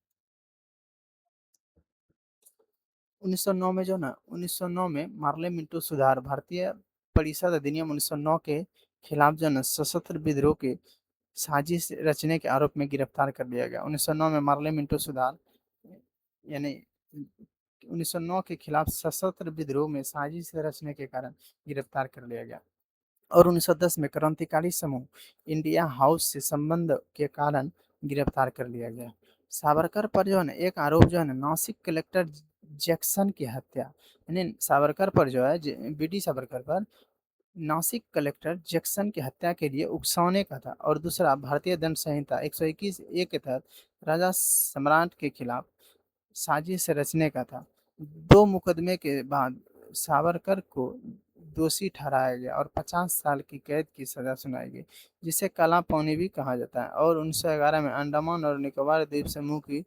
1909 में जो ना 1909 में मार्ले मिंटो सुधार भारतीय परिषद अधिनियम 1909 के खिलाफ जो ना सशस्त्र विद्रोह के साजिश रचने के आरोप में गिरफ्तार कर लिया गया। 1909 में मार्ले मिंटो सुधार, यानी 1909 के खिलाफ सशस्त्र विद्रोह में साजिश रचने के कारण गिरफ्तार कर लिया गया। और 1910 में क्रांतिकारी समूह इंडिया हाउस से संबंध के कारण गिरफ्तार कर लिया गया। सावरकर पर जो है ना एक आरोप जो है ना नासिक कलेक्टर जैक्सन की हत्या, यानी सावरकर पर जो है बी डी सावरकर पर नासिक कलेक्टर जैक्सन की हत्या के लिए उकसाने का था। और दूसरा भारतीय दंड संहिता 121 ए के तहत राजा सम्राट के खिलाफ साजिश रचने का था। 2 मुकदमे के बाद सावरकर को दोषी ठहराया गया और 50 साल की कैद की सजा सुनाई गई, जिसे काला पानी भी कहा जाता है। और 1911 में अंडमान और निकोबार द्वीप समूह की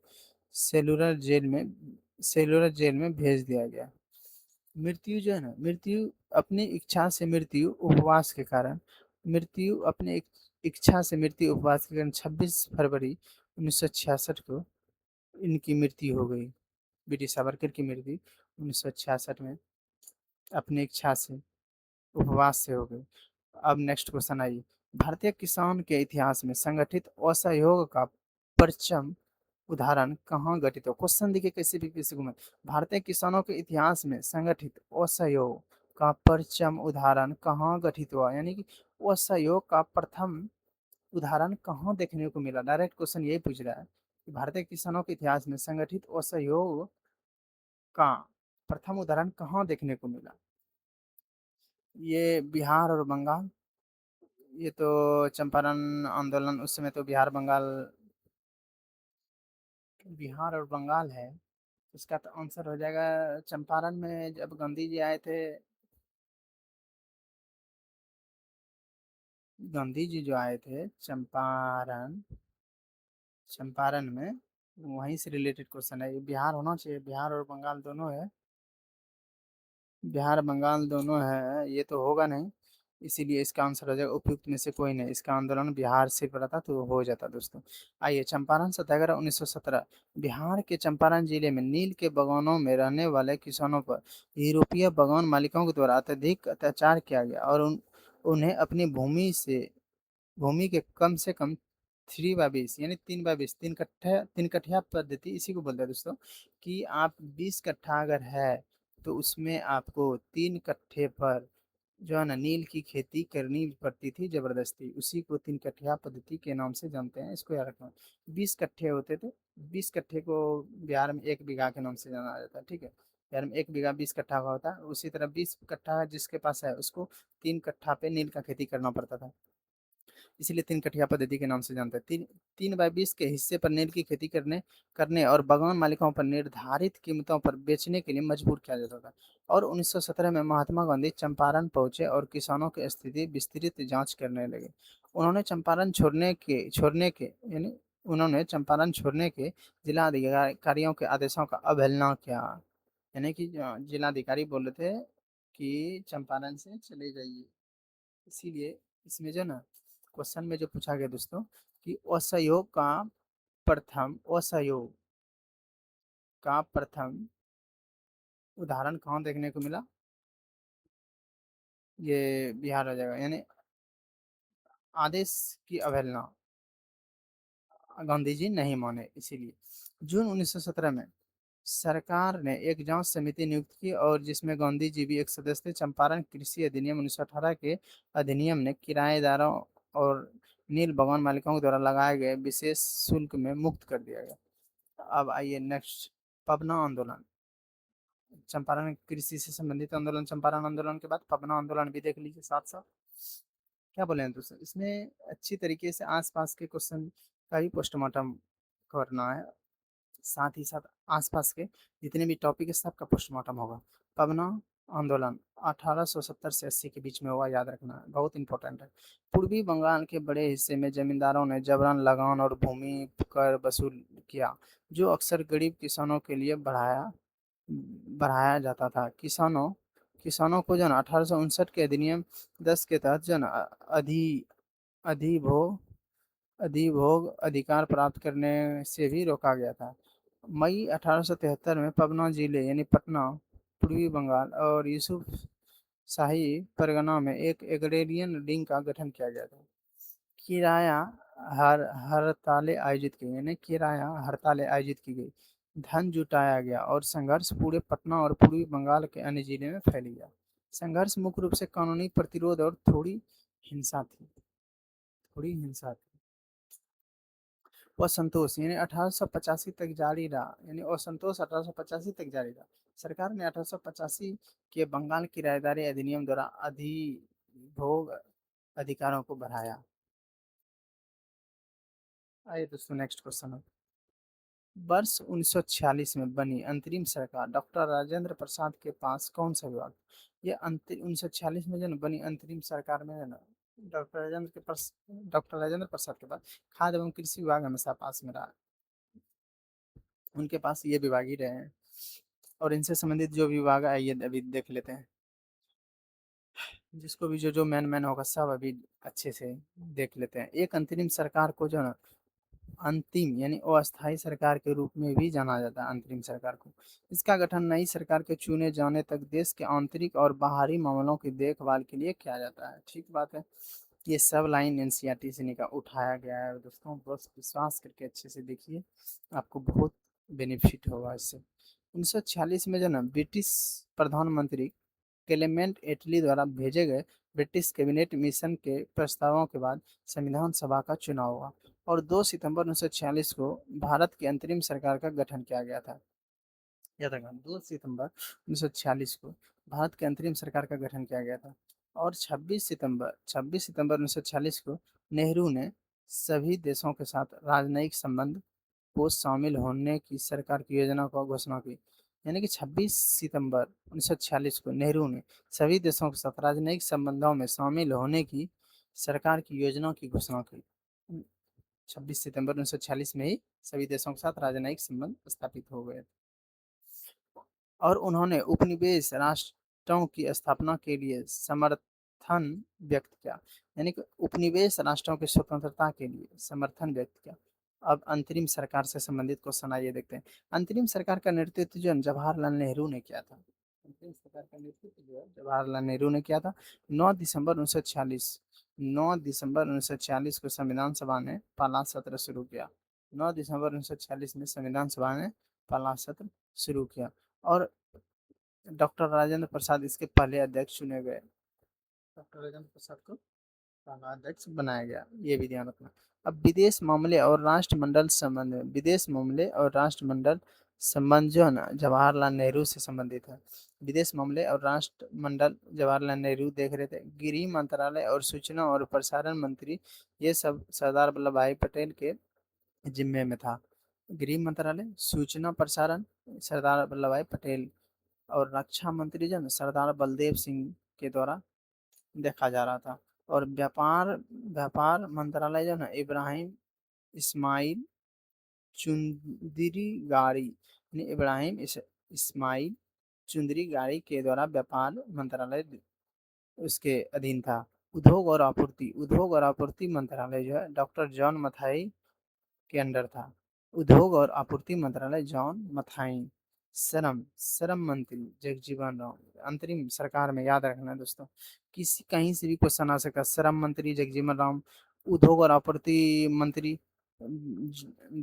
सेलुलर जेल में भेज दिया गया। मृत्यु जो है ना, मृत्यु अपनी इच्छा से मृत्यु उपवास के कारण, मृत्यु अपने इच्छा से मृत्यु उपवास के कारण 26 फरवरी 1966 को इनकी मृत्यु हो गई। बी डी सावरकर की मृत्यु 1966 में अपनी इच्छा से उपवास से हो गई। अब नेक्स्ट क्वेश्चन आइए। भारतीय किसान के इतिहास में संगठित असहयोग का परचम उदाहरण कहाँ घटित हो? क्वेश्चन देखिए कैसे भी किसी को मत। भारतीय किसानों के इतिहास में संगठित असहयोग का परचम उदाहरण कहाँ घटित हुआ, यानी कि असहयोग का प्रथम उदाहरण कहाँ देखने को मिला? डायरेक्ट क्वेश्चन यही पूछ रहा है कि भारतीय किसानों के इतिहास में संगठित असहयोग का प्रथम उदाहरण कहाँ देखने को मिला? ये बिहार और बंगाल। ये तो चंपारण आंदोलन उस समय तो बिहार और बंगाल है। इसका तो आंसर हो जाएगा चंपारण में जब गांधी जी आए थे। गांधी जी जो आए थे चंपारण, चंपारण में, वहीं से रिलेटेड क्वेश्चन है। ये बिहार होना चाहिए, बिहार और बंगाल दोनों है। बिहार बंगाल दोनों है, ये तो होगा नहीं। इसीलिए इसका आंसर हो जाएगा उपयुक्त में से कोई नहीं। इसका आंदोलन बिहार से पड़ा था तो हो जाता दोस्तों। आइए, चंपारण सत्याग्रह 1917। बिहार के चंपारण जिले में नील के बागानों में रहने वाले किसानों पर यूरोपीय बागान मालिकों के द्वारा अत्यधिक अत्याचार किया गया और उन्हें अपनी भूमि के कम से कम 3/20 यानी 3/20 तीन कठिया पद्धति इसी को बोलते हैं दोस्तों, कि आप 20 कट्ठा अगर है तो उसमें आपको 3 कट्ठे पर जो है ना नील की खेती करनी पड़ती थी जबरदस्ती। उसी को 3 कट्ठा पद्धति के नाम से जानते हैं, इसको याद रखना। 20 कट्ठे होते थे, 20 कट्ठे को बिहार में 1 बीघा के नाम से जाना जाता है, ठीक है। बिहार में 1 बीघा 20 कट्ठा का होता है, उसी तरह 20 कट्ठा जिसके पास है उसको 3 कट्ठा पे नील का खेती करना पड़ता था, इसीलिए 3 कठिया पद्धति के नाम से जानते हैं। 3/20 के हिस्से पर नील की खेती करने करने और बागान मालिकों पर निर्धारित कीमतों पर बेचने के लिए मजबूर किया जाता था। और 1917 में महात्मा गांधी चंपारण पहुंचे और किसानों की स्थिति विस्तृत जांच करने लगे। उन्होंने चंपारण छोड़ने के यानी उन्होंने चंपारण छोड़ने के जिला अधिकारियों के आदेशों का अवहेलना किया। यानी कि जिलाधिकारी बोल रहे थे कि चंपारण से चले जाइए। इसीलिए इसमें जो ना क्वेश्चन में जो पूछा गया दोस्तों कि असहयोग का प्रथम उदाहरण कहाँ देखने को मिला, ये बिहार आ जाएगा। यानी आदेश की अवहेलना गांधी जी नहीं माने, इसीलिए जून 1917 में सरकार ने एक जांच समिति नियुक्त की और जिसमें गांधी जी भी एक सदस्य थे। चंपारण कृषि अधिनियम 1918 के अधिनियम ने किराएदारों और नील बागान मालिकों के द्वारा लगाए गए विशेष शुल्क में मुक्त कर दिया गया। अब आइए नेक्स्ट, पबना आंदोलन। चंपारण कृषि से संबंधित आंदोलन, चंपारण आंदोलन के बाद पबना आंदोलन भी देख लीजिए साथ साथ। क्या बोले हैं दोस्तों, इसमें अच्छी तरीके से आसपास के क्वेश्चन का ही पोस्टमार्टम करना है, साथ ही साथ आसपास के जितने भी टॉपिक है सबका पोस्टमार्टम होगा। पबना आंदोलन 1870 से 80 के बीच में हुआ, याद रखना है, बहुत इंपॉर्टेंट है। पूर्वी बंगाल के बड़े हिस्से में जमींदारों ने जबरन लगान और भूमि कर वसूल किया, जो अक्सर गरीब किसानों के लिए बढ़ाया जाता था। किसानों किसानों को जो 1859 के अधिनियम 10 के तहत जो अधि अधिभोग अधिभोग अधिकार प्राप्त करने से भी रोका गया था। मई 1873 में पबना जिले यानी पटना, पूर्वी बंगाल और यूसुफ शाही परगना में एक एग्रेरियन रिंग का गठन किया गया था। किराया हर हड़तालें आयोजित की गई, यानी किराया हड़तालें आयोजित की गई, धन जुटाया गया और संघर्ष पूरे पटना और पूर्वी बंगाल के अन्य जिले में फैल गया। संघर्ष मुख्य रूप से कानूनी प्रतिरोध और हिंसा थी थोड़ी हिंसा थी। असंतोष यानी 1885 तक जारी रहा, यानी असंतोष 1885 तक जारी रहा। सरकार ने 1885 के बंगाल किराएदारी अधिनियम द्वारा अधिभोग अधिकारों को बढ़ाया। आइए दोस्तों नेक्स्ट क्वेश्चन है। वर्ष 1946 में बनी अंतरिम सरकार डॉक्टर राजेंद्र प्रसाद के पास कौन सा विभाग, ये अंतिम 1946 में जो ना बनी अंतरिम सरकार में है ना डॉक्टर राजेंद्र प्रसाद के पास खाद्य एवं कृषि विभाग हमेशा पास में रहा, उनके पास ये विभाग ही रहे हैं। और इनसे संबंधित जो विभाग है ये अभी देख लेते हैं, जिसको भी जो जो मैन मैन होगा सब अभी अच्छे से देख लेते हैं। एक अंतरिम सरकार को जो ना अंतिम यानी अस्थायी सरकार के रूप में भी जाना जाता है, अंतरिम सरकार को। इसका गठन नई सरकार के चुने जाने तक देश के आंतरिक और बाहरी मामलों की देखभाल के लिए किया जाता है, ठीक बात है। ये सब लाइन एनसीईआरटी से निकाल उठाया गया है दोस्तों, बस विश्वास करके अच्छे से देखिए, आपको बहुत बेनिफिट होगा इससे। 1946 में जो ना ब्रिटिश प्रधानमंत्री क्लेमेंट एटली द्वारा भेजे गए ब्रिटिश कैबिनेट मिशन के प्रस्तावों के बाद संविधान सभा का चुनाव हुआ और 2 सितंबर 1946 को भारत की अंतरिम सरकार का गठन किया गया था। याद रखना, 2 सितंबर 1946 को भारत की अंतरिम सरकार का गठन किया गया था। और 26 सितंबर 1946 को नेहरू ने सभी देशों के साथ राजनयिक संबंध को शामिल होने की सरकार की योजना को घोषणा की। यानी कि 26 सितंबर 1946 को नेहरू ने सभी देशों के साथ राजनयिक संबंधों में शामिल होने की सरकार की योजना की घोषणा की। 26 सितंबर 1946 में ही सभी देशों के साथ राजनयिक संबंध स्थापित हो गए और उन्होंने उपनिवेश राष्ट्रों की स्थापना के लिए समर्थन समर्थन व्यक्त किया, यानी कि उपनिवेश राष्ट्रों की स्वतंत्रता के लिए समर्थन व्यक्त किया। अब अंतरिम सरकार से संबंधित क्वेश्चन आइए देखते हैं। अंतरिम सरकार का नेतृत्व जो है जवाहरलाल नेहरू ने किया था। अंतरिम सरकार का नेतृत्व जो है जवाहरलाल नेहरू ने किया था। 9 दिसंबर 1946 को संविधान सभा ने पहला सत्र शुरू किया। 9 दिसंबर 1946 में संविधान सभा ने पहला सत्र शुरू किया और डॉक्टर राजेंद्र प्रसाद इसके पहले अध्यक्ष चुने गए। डॉक्टर राजेंद्र प्रसाद को पहला अध्यक्ष बनाया गया, ये भी ध्यान रखना। अब विदेश मामले और राष्ट्रमंडल संबंध, विदेश मामले और राष्ट्रमंडल संबंध जो है ना जवाहरलाल नेहरू से संबंधित है। विदेश मामले और राष्ट्रमंडल जवाहरलाल नेहरू देख रहे थे। गृह मंत्रालय और सूचना और प्रसारण मंत्री ये सब सरदार वल्लभ भाई पटेल के जिम्मे में था। गृह मंत्रालय, सूचना प्रसारण सरदार वल्लभ भाई पटेल और रक्षा मंत्री जो है सरदार बलदेव सिंह के द्वारा देखा जा रहा था। और व्यापार व्यापार मंत्रालय जो है इब्राहिम इस्माइल चुंदरी गाड़ी, यानी इस्माइल चुंदरी गाड़ी के द्वारा व्यापार मंत्रालय उसके अधीन था। उद्योग और आपूर्ति मंत्रालय जो है डॉक्टर जॉन मथाई के अंडर था। उद्योग और आपूर्ति मंत्रालय जॉन मथाई। श्रम मंत्री जगजीवन राम। अंतरिम सरकार में याद रखना दोस्तों, किसी कहीं से भी क्वेश्चन आ सकता है। श्रम मंत्री जगजीवन राम, उद्योग और आपूर्ति मंत्री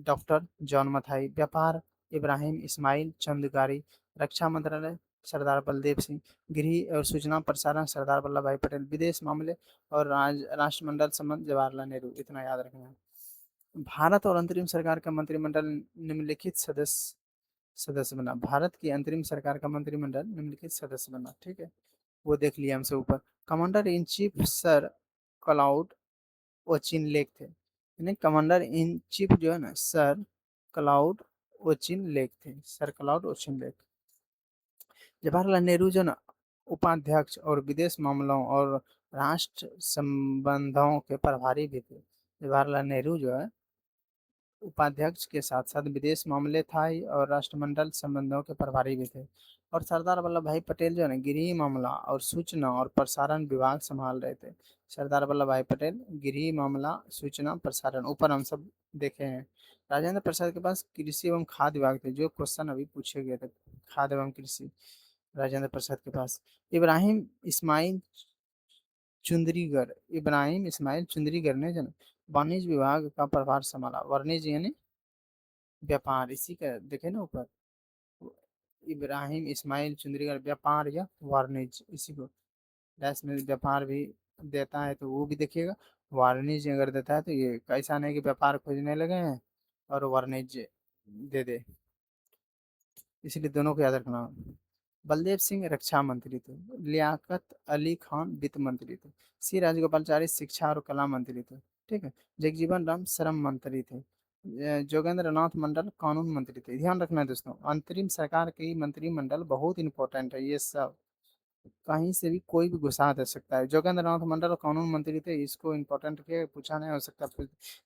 डॉक्टर जॉन मथाई, व्यापार इब्राहिम इस्माइल चंदगारी, रक्षा मंत्रालय सरदार बलदेव सिंह, गृह और सूचना प्रसारण सरदार वल्लभ भाई पटेल, विदेश मामले और राष्ट्रमंडल संबंध जवाहरलाल नेहरू। इतना याद रखना है। भारत और अंतरिम सरकार का मंत्रिमंडल निम्नलिखित सदस्य सदस्य बना। भारत की अंतरिम सरकार का मंत्रिमंडल निम्नलिखित सदस्य बना, ठीक है, वो देख लिया हमसे ऊपर। Commander in chief sir Claude Auchinleck थे, यानी कमांडर इन चीफ जो है ना सर क्लाउड ओचिन लेक थे, sir Claude Auchinleck. Jawaharlal Nehru जो ना उपाध्यक्ष और विदेश मामलों और राष्ट्र संबंधों के प्रभारी भी थे। जवाहरलाल नेहरू जो है उपाध्यक्ष के साथ साथ विदेश मामले था ही और राष्ट्रमंडल संबंधों के प्रभारी भी थे। और सरदार वल्लभ भाई पटेल जो है ना गृह मामला और सूचना और प्रसारण विभाग संभाल रहे थे। सरदार वल्लभ भाई पटेल गृह मामला सूचना प्रसारण, ऊपर हम सब देखे हैं। राजेंद्र प्रसाद के पास कृषि एवं खाद्य विभाग थे, जो क्वेश्चन अभी पूछे गए थे, खाद्य एवं कृषि राजेंद्र प्रसाद के पास। इब्राहिम इस्माइल चुंदरीगढ़ ने जो वाणिज्य विभाग का प्रभार संभाला। वाणिज्य यानी व्यापार, इसी का देखे ना ऊपर, इब्राहिम इस्माइल चुंदरीगढ़ व्यापार या वाणिज्य, इसी को डैश में व्यापार भी देता है तो वो भी देखिएगा। वाणिज्य अगर देता है तो ये कैसा नहीं कि व्यापार खोजने लगे हैं और वाणिज्य दे दे, इसलिए दोनों को याद रखना। बलदेव सिंह रक्षा मंत्री थे। लियाकत अली खान वित्त मंत्री थे। सी राजगोपालचारी शिक्षा और कला मंत्री थे, ठीक है। जगजीवन राम श्रम मंत्री थे। जोगेंद्र नाथ मंडल कानून मंत्री थे। ध्यान रखना है दोस्तों, अंतरिम सरकार की मंत्रिमंडल बहुत इंपॉर्टेंट है। ये सब कहीं से भी कोई भी घुसा दे सकता है। जोगेंद्र नाथ मंडल कानून मंत्री थे, इसको इंपॉर्टेंट के पूछा नहीं हो सकता।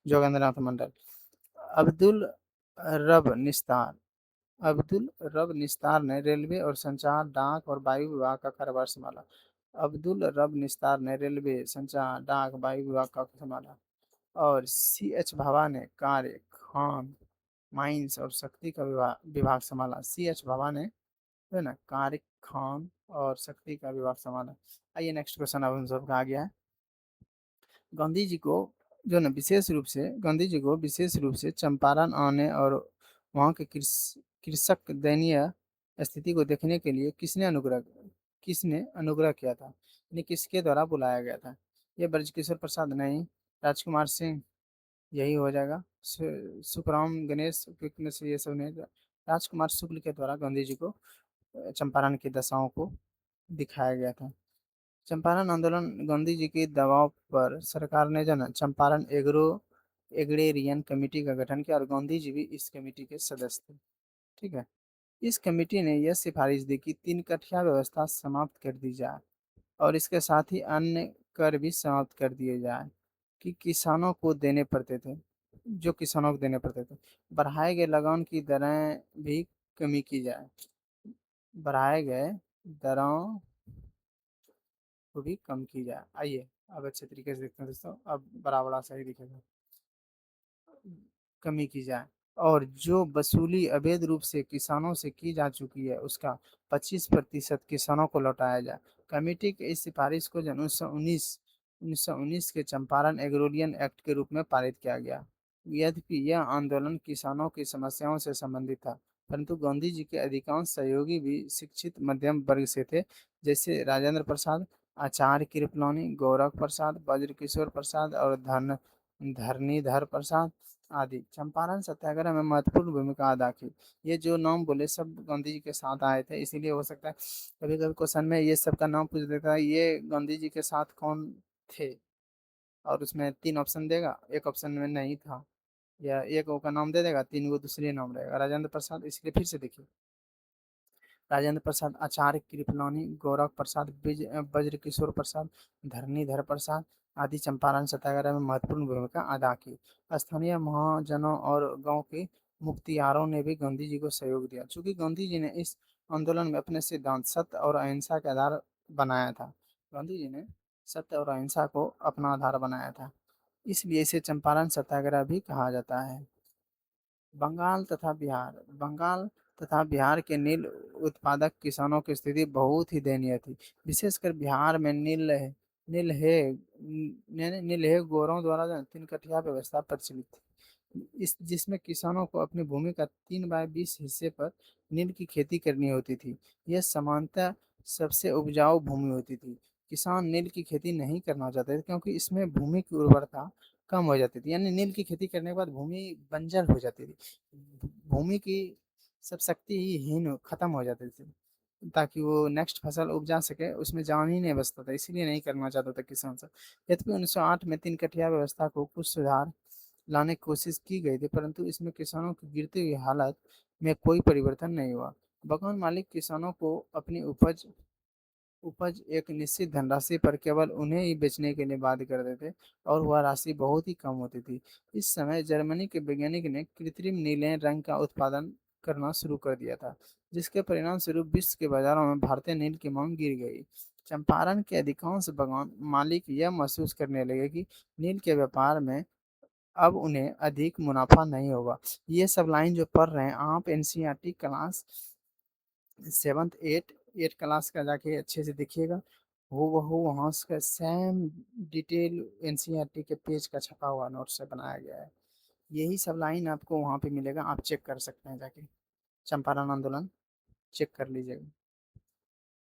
जोगेंद्र नाथ मंडल। अब्दुल रब निस्तार अब्दुल रब निस्तार ने रेलवे और संचार, डाक और वायु विभाग का कार्यभार संभाला। अब्दुल रब निस्तार ने रेलवे, संचार, डाक, वायु विभाग का संभाला। और सी एच भाभा ने कार्य, खान, माइंस और शक्ति का विभाग संभाला। सी एच भाभा ने है ना कार्य, खान और शक्ति का विभाग संभाला। आइए नेक्स्ट क्वेश्चन अब हम सबका आ गया है। गांधी जी को जो ना विशेष रूप से चंपारण आने और वहाँ के कृषक दयनीय स्थिति को देखने के लिए किसने अनुग्रह किया था, यानी किसके द्वारा बुलाया गया था। ये ब्रजकिशोर प्रसाद नहीं, राजकुमार सिंह यही हो जाएगा। सुखराम गणेश से ये सब नहीं, राजकुमार शुक्ल के द्वारा गांधी जी को चंपारण की दशाओं को दिखाया गया था। चंपारण आंदोलन, गांधी जी के दबाव पर सरकार ने जो ना चंपारण एग्रेरियन कमेटी का गठन किया और गांधी जी भी इस कमेटी के सदस्य थे, ठीक है। इस कमेटी ने यह सिफारिश दी कि 3 कठिया व्यवस्था समाप्त कर दी जाए और इसके साथ ही अन्य कर भी समाप्त कर दिए जाए कि किसानों को देने पड़ते थे, जो किसानों को देने पड़ते थे। बढ़ाए गए लगान की दरें भी कमी की जाए। बढ़ाए गए दरों को भी कम की जाए। आइए अब अच्छे तरीके से देखते हैं दोस्तों, अब बड़ा बड़ा सही दिखेगा। कमी की जाए और जो वसूली अवैध रूप से किसानों से की जा चुकी है उसका 25% किसानों को लौटाया जाए। कमेटी की इस सिफारिश को जन 1919 के चंपारण एग्रोलियन एक्ट के रूप में पारित किया गया। यद्यपि यह आंदोलन किसानों की समस्याओं से संबंधित था, परंतु गांधी जी के अधिकांश सहयोगी भी शिक्षित मध्यम वर्ग से थे, जैसे राजेंद्र प्रसाद, आचार्य कृपलानी, गोरख प्रसाद, ब्रजकिशोर प्रसाद और धरणीधर प्रसाद आदि। चंपारण सत्याग्रह में महत्वपूर्ण भूमिका अदा की। ये जो नाम बोले सब गांधी जी के साथ आए थे, इसीलिए हो सकता है कभी कभी क्वेश्चन में ये सबका नाम पूछ देता है, ये गांधी जी के साथ कौन थे, और उसमें 3 ऑप्शन देगा, एक ऑप्शन में नहीं था, या एक का नाम दे देगा, 3 को दूसरे नाम रहेगा। राजेंद्र प्रसाद, इसलिए फिर से देखिए, राजेंद्र प्रसाद, आचार्य कृपलानी, गोरख प्रसाद, ब्रजकिशोर प्रसाद, धरणीधर प्रसाद आदि चंपारण सत्याग्रह में महत्वपूर्ण भूमिका अदा की। स्थानीय महाजनों और गांव के मुख्तियारों ने भी गांधी जी को सहयोग दिया। चूंकि गांधी जी ने इस आंदोलन में अपने सिद्धांत सत्य और अहिंसा के आधार बनाया था, गांधी जी ने सत्य और अहिंसा को अपना आधार बनाया था, इसलिए इसे चंपारण सत्याग्रह भी कहा जाता है। बंगाल तथा बिहार के नील उत्पादक किसानों की स्थिति बहुत ही दयनीय थी। विशेषकर बिहार में नीलहे गोरों द्वारा जो तीन कठिया व्यवस्था प्रचलित थी, इस जिसमें किसानों को अपनी भूमि का 3/20 हिस्से पर नील की खेती करनी होती थी। यह सामान्यतः सबसे उपजाऊ भूमि होती थी। किसान नील की खेती नहीं करना चाहते थे, क्योंकि इसमें भूमि की उर्वरता कम हो जाती थी, यानी नील की खेती करने के बाद भूमि बंजर हो जाती थी, भूमि की सब शक्ति ही हीन खत्म हो जाती थी, ताकि वो नेक्स्ट फसल उपजा सके उसमें जान ही नहीं बचता था, इसीलिए नहीं करना चाहता था किसान सब। यद्यपि 1908 में 3 कठिया व्यवस्था को कुछ सुधार लाने की कोशिश की गई थी, परंतु इसमें किसानों की गिरती हुई हालत में कोई परिवर्तन नहीं हुआ। बगान मालिक किसानों को अपनी उपज उपज एक निश्चित धनराशि पर केवल उन्हें ही बेचने के लिए बाध्य करते थे, और वह राशि बहुत ही कम होती थी। इस समय जर्मनी के वैज्ञानिक ने कृत्रिम नीले रंग का उत्पादन करना शुरू कर दिया था, जिसके परिणाम स्वरूप विश्व के बाजारों में भारतीय नील की मांग गिर गई। चंपारण के अधिकांश बगान मालिक यह महसूस करने लगे कि नील के व्यापार में अब उन्हें अधिक मुनाफा नहीं होगा। ये सब लाइन जो पढ़ रहे हैं आप, एनसीईआरटी क्लास 7th 8 क्लास का जाके अच्छे से देखिएगा, वो वहाँ उसका सेम डिटेल एनसीईआरटी के पेज का छपा हुआ नोट से बनाया गया है। यही सब लाइन आपको वहाँ पे मिलेगा, आप चेक कर सकते हैं जाके, चंपारण आंदोलन चेक कर लीजिएगा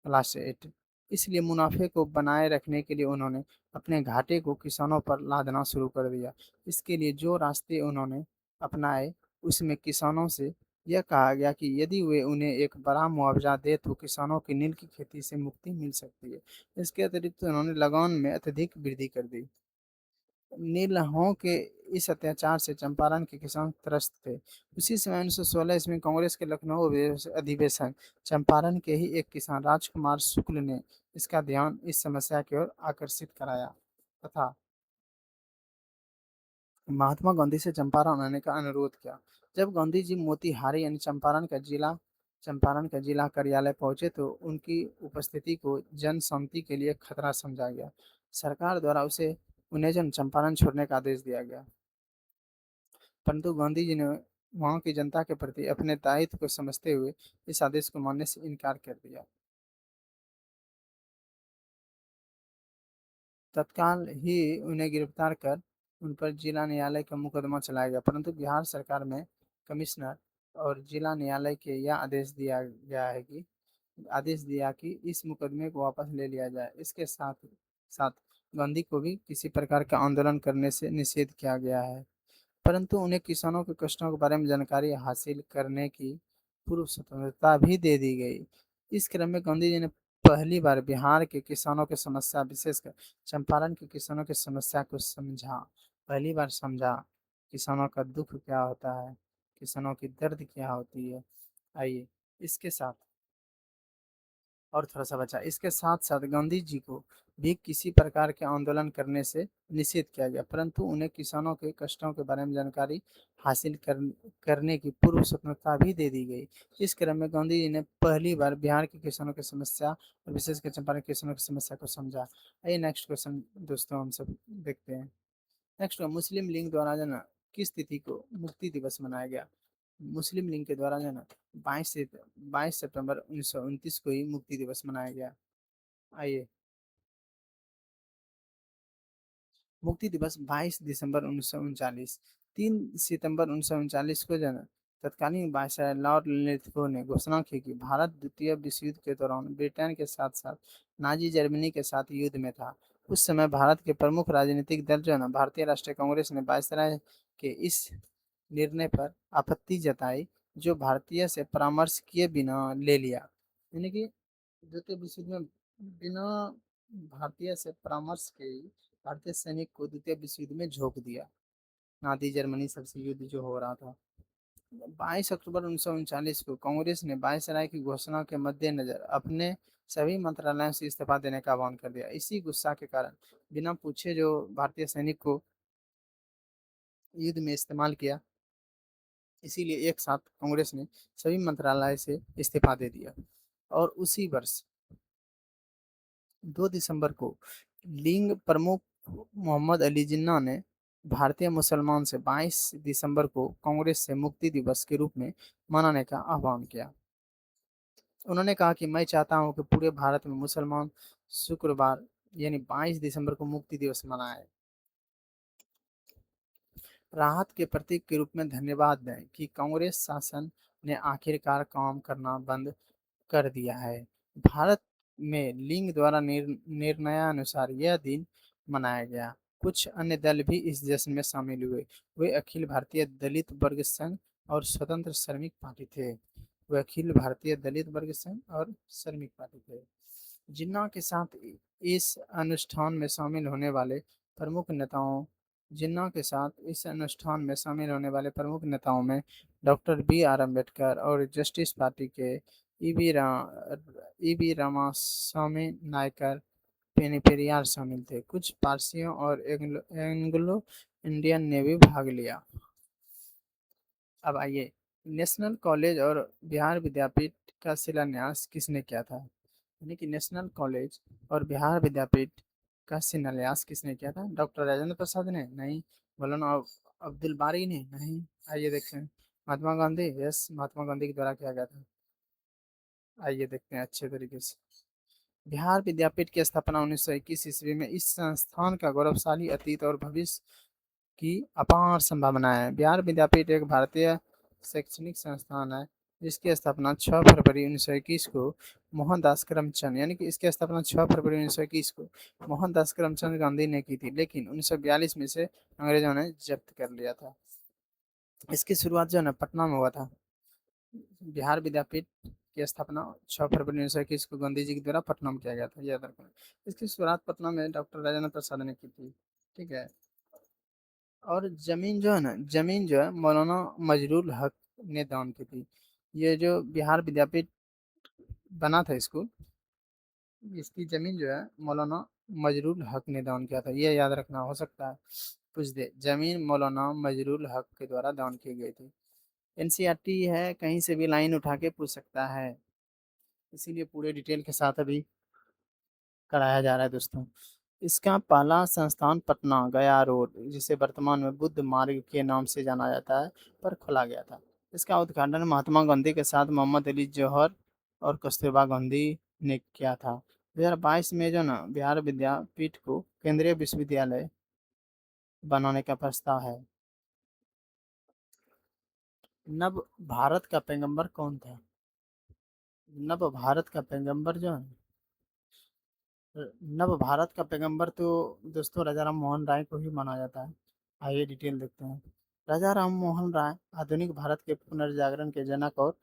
क्लास 8। इसलिए मुनाफे को बनाए रखने के लिए उन्होंने अपने घाटे को किसानों पर लादना शुरू कर दिया। इसके लिए जो रास्ते उन्होंने अपनाए, उसमें किसानों से यह कहा गया कि यदि वे उन्हें एक बड़ा मुआवजा दे तो किसानों की नील की खेती से मुक्ति मिल सकती है। इसके अतिरिक्त उन्होंने लगान में अत्यधिक वृद्धि कर दी। नीलहों के इस अत्याचार से चंपारण के किसान त्रस्त थे। उसी समय 1916 ईस्वी में कांग्रेस के लखनऊ अधिवेशन, चंपारण के ही एक किसान राजकुमार शुक्ल ने इसका ध्यान इस समस्या की ओर आकर्षित कराया तथा महात्मा गांधी से चंपारण आने का अनुरोध किया। जब गांधी जी मोतिहारी यानी चंपारण का जिला कार्यालय पहुंचे तो उनकी उपस्थिति को जन शांति के लिए खतरा समझा गया। सरकार द्वारा उन्हें जन चंपारण छोड़ने का आदेश दिया गया, परंतु गांधी जी ने वहां की जनता के प्रति अपने दायित्व को समझते हुए इस आदेश को मानने से इनकार कर दिया। तत्काल ही उन्हें गिरफ्तार कर उन पर जिला न्यायालय का मुकदमा चलाया गया, परंतु बिहार सरकार में कमिश्नर और जिला न्यायालय के यह आदेश दिया कि इस मुकदमे को वापस ले लिया जाए। इसके साथ साथ गांधी को भी किसी प्रकार का आंदोलन करने से निषेध किया गया है, परंतु उन्हें किसानों के कष्टों के बारे में जानकारी हासिल करने की पूर्व स्वतंत्रता भी दे दी गई। इस क्रम में गांधी जी ने पहली बार बिहार के किसानों की समस्या, विशेषकर चंपारण के किसानों की समस्या को समझा, पहली बार समझा किसानों का दुख क्या होता है, किसानों की दर्द क्या होती है। आइए इसके साथ और थोड़ा सा बचा, इसके साथ साथ गांधी जी को भी किसी प्रकार के आंदोलन करने से निषेध किया गया, परंतु उन्हें किसानों के कष्टों के बारे में जानकारी हासिल करने की पूर्व स्वतंत्रता भी दे दी गई। इस क्रम में गांधी जी ने पहली बार बिहार के किसानों की समस्या और विशेषकर चंपारण के किसानों की समस्या को समझा। आइए नेक्स्ट क्वेश्चन दोस्तों हम सब देखते हैं। नेक्स्ट, मुस्लिम लीग द्वारा जो है ना किस तिथि को मुक्ति दिवस मनाया गया? मुस्लिम लीग के द्वारा जो है ना 22 सितंबर 1929 को ही मुक्ति दिवस मनाया गया। आइए, मुक्ति दिवस 22 दिसंबर 1939, 3 सितंबर 1939 को जो है ना तत्कालीन वायसराय लॉर्ड लिथगो ने घोषणा की कि भारत द्वितीय विश्व युद्ध के दौरान ब्रिटेन के साथ साथ नाजी जर्मनी के साथ युद्ध में था। उस समय भारत के प्रमुख राजनीतिक दल जो है ना भारतीय राष्ट्रीय कांग्रेस ने वायसराय के इस निर्णय पर आपत्ति जताई, जो भारतीय से परामर्श किए बिना ले लिया। यानी कि द्वितीय विश्व युद्ध में बिना भारतीय से परामर्श के ही भारतीय सैनिक को द्वितीय विश्व युद्ध में झोंक दिया। नाजी जर्मनी सबसे युद्ध जो हो रहा था। 22 अक्टूबर 1939 को कांग्रेस ने वायसराय की घोषणा के मद्देनजर अपने सभी मंत्रालयों से इस्तीफा देने का आह्वान कर दिया। इसी गुस्सा के कारण बिना पूछे जो भारतीय सैनिक को युद्ध में इस्तेमाल किया, इसीलिए एक साथ कांग्रेस ने सभी मंत्रालय से इस्तीफा दे दिया। और उसी वर्ष 2 दिसंबर को लीग प्रमुख मोहम्मद अली जिन्ना ने भारतीय मुसलमान से 22 दिसंबर को कांग्रेस से मुक्ति दिवस के रूप में मनाने का आह्वान किया। उन्होंने कहा कि मैं चाहता हूं कि पूरे भारत में मुसलमान शुक्रवार यानी 22 दिसंबर को मुक्ति दिवस मनाए। राहत के प्रतीक के रूप में धन्यवाद दें कि कांग्रेस शासन ने आखिरकार काम करना बंद कर दिया है। भारत में लीग द्वारा निर्णयानुसार यह दिन मनाया गया। कुछ अन्य दल भी इस जश्न में शामिल हुए। वे अखिल भारतीय दलित वर्ग संघ और स्वतंत्र श्रमिक पार्टी थे। वे अखिल भारतीय दलित वर्ग संघ और श्रमिक पार्टी थे। जिन्ना के साथ इस अनुष्ठान में शामिल होने वाले प्रमुख नेताओं जिन्ना के साथ इस अनुष्ठान में शामिल होने वाले प्रमुख नेताओं में डॉक्टर बी. आर. अम्बेडकर और जस्टिस पार्टी के ईबी रामास्वामी नायकर पेरियार शामिल थे। कुछ पारसियों और एंग्लो इंडियन ने भी भाग लिया। अब आइए, नेशनल कॉलेज और बिहार विद्यापीठ का शिलान्यास किसने किया था? यानी कि नेशनल कॉलेज और बिहार विद्यापीठ का शिलान्यास किसने किया था? डॉक्टर राजेंद्र प्रसाद ने? नहीं। मौलाना अब्दुल बारी ने? नहीं। आइए देखते हैं। महात्मा गांधी? यस, महात्मा गांधी के द्वारा किया गया था। आइए देखते हैं अच्छे तरीके से। बिहार विद्यापीठ की स्थापना 1921 ईस्वी में। इस संस्थान का गौरवशाली अतीत और भविष्य की अपार संभावना है। बिहार विद्यापीठ एक भारतीय शैक्षणिक संस्थान है जिसकी स्थापना 6 फरवरी 1921 को मोहनदास करमचंद यानी कि इसकी स्थापना 6 फरवरी 1921 को मोहनदास करमचंद गांधी ने की थी, लेकिन 1942 में से अंग्रेजों ने जब्त कर लिया था। इसकी शुरुआत जो है ना पटना में हुआ था। बिहार विद्यापीठ की स्थापना 6 फरवरी 1921 को गांधी जी के द्वारा पटना में किया गया था, याद रखना। इसकी शुरुआत पटना में डॉक्टर राजेंद्र प्रसाद ने की थी। ठीक है। और जमीन जो है ना, जमीन जो है मौलाना मजरूल हक ने दान की थी। ये जो बिहार विद्यापीठ बना था स्कूल, इसकी जमीन जो है मौलाना मजरूल हक ने दान किया था। ये याद रखना, हो सकता है पूछ दे। जमीन मौलाना मजरूल हक के द्वारा दान की गई थी। एनसीईआरटी है, कहीं से भी लाइन उठा के पूछ सकता है, इसीलिए पूरे डिटेल के साथ अभी कराया जा रहा है दोस्तों। इसका पहला संस्थान पटना गया रोड, जिसे वर्तमान में बुद्ध मार्ग के नाम से जाना जाता है, पर खोला गया था। इसका उद्घाटन महात्मा गांधी के साथ मोहम्मद अली जौहर और कस्तूरबा गांधी ने किया था। 2022 में जो ना बिहार विद्यापीठ को केंद्रीय विश्वविद्यालय बनाने का प्रस्ताव है। नव भारत का पैगंबर कौन था? नव भारत का पैगंबर जो है, नव भारत का पैगंबर तो दोस्तों राजा राम मोहन राय को ही माना जाता है। आइए डिटेल देखते हैं। राजा राम मोहन राय आधुनिक भारत के पुनर्जागरण के जनक और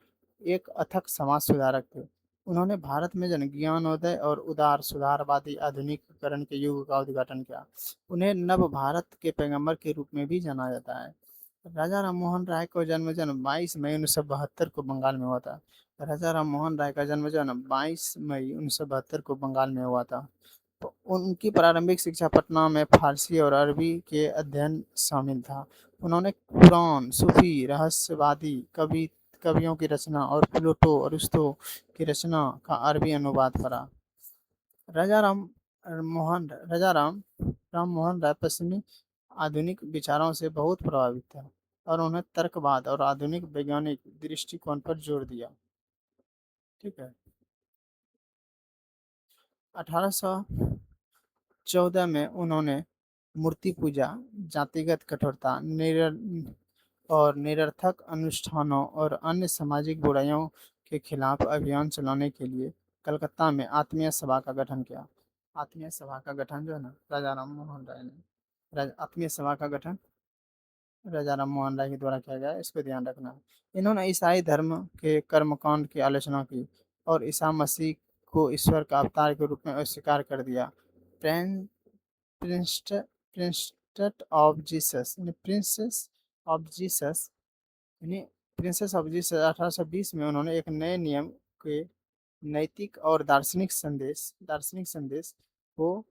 एक अथक समाज सुधारक थे। उन्होंने भारत में जन ज्ञानोदय और उदार सुधारवादी आधुनिकीकरण के युग का उद्घाटन किया। उन्हें नव भारत के पैगंबर के रूप में भी जाना जाता है। राजा राम मोहन राय का जन्म जन 22 मई 1972 को बंगाल में हुआ था। राजा राम मोहन राय का जन्म जो है ना 22 मई 1972 को बंगाल में हुआ था। उनकी प्रारंभिक शिक्षा पटना में फारसी और अरबी के अध्ययन शामिल था। उन्होंने कुरान, सूफी, रहस्यवादी कवियों की रचना और प्लेटो, अरिस्टो की रचना का अरबी अनुवाद पढ़ा। राजा राम राम मोहन राय पश्चिमी आधुनिक विचारों से बहुत प्रभावित थे और उन्हें तर्कवाद और आधुनिक वैज्ञानिक दृष्टिकोण पर जोर दिया। ठीक है। 1814 में उन्होंने मूर्ति पूजा, जातिगत कठोरता और निरर्थक अनुष्ठानों और अन्य सामाजिक बुराइयों के खिलाफ अभियान चलाने के लिए कलकत्ता में आत्मीय सभा का गठन किया। आत्मीय सभा का गठन जो है ना, राजा राम मोहन राय ने आत्मीय सभा का गठन राजा राम मोहन राय के द्वारा किया गया, इसको ध्यान रखना। इन्होंने ईसाई धर्म के कर्मकांड की आलोचना की और ईसा मसीह को ईश्वर का अवतार के रूप में अस्वीकार कर दिया। प्रिंसेस ऑफ जीसस यानी प्रिंसेस ऑफ जीसस 1820 में उन्होंने एक नए नियम के नैतिक और दार्शनिक संदेश को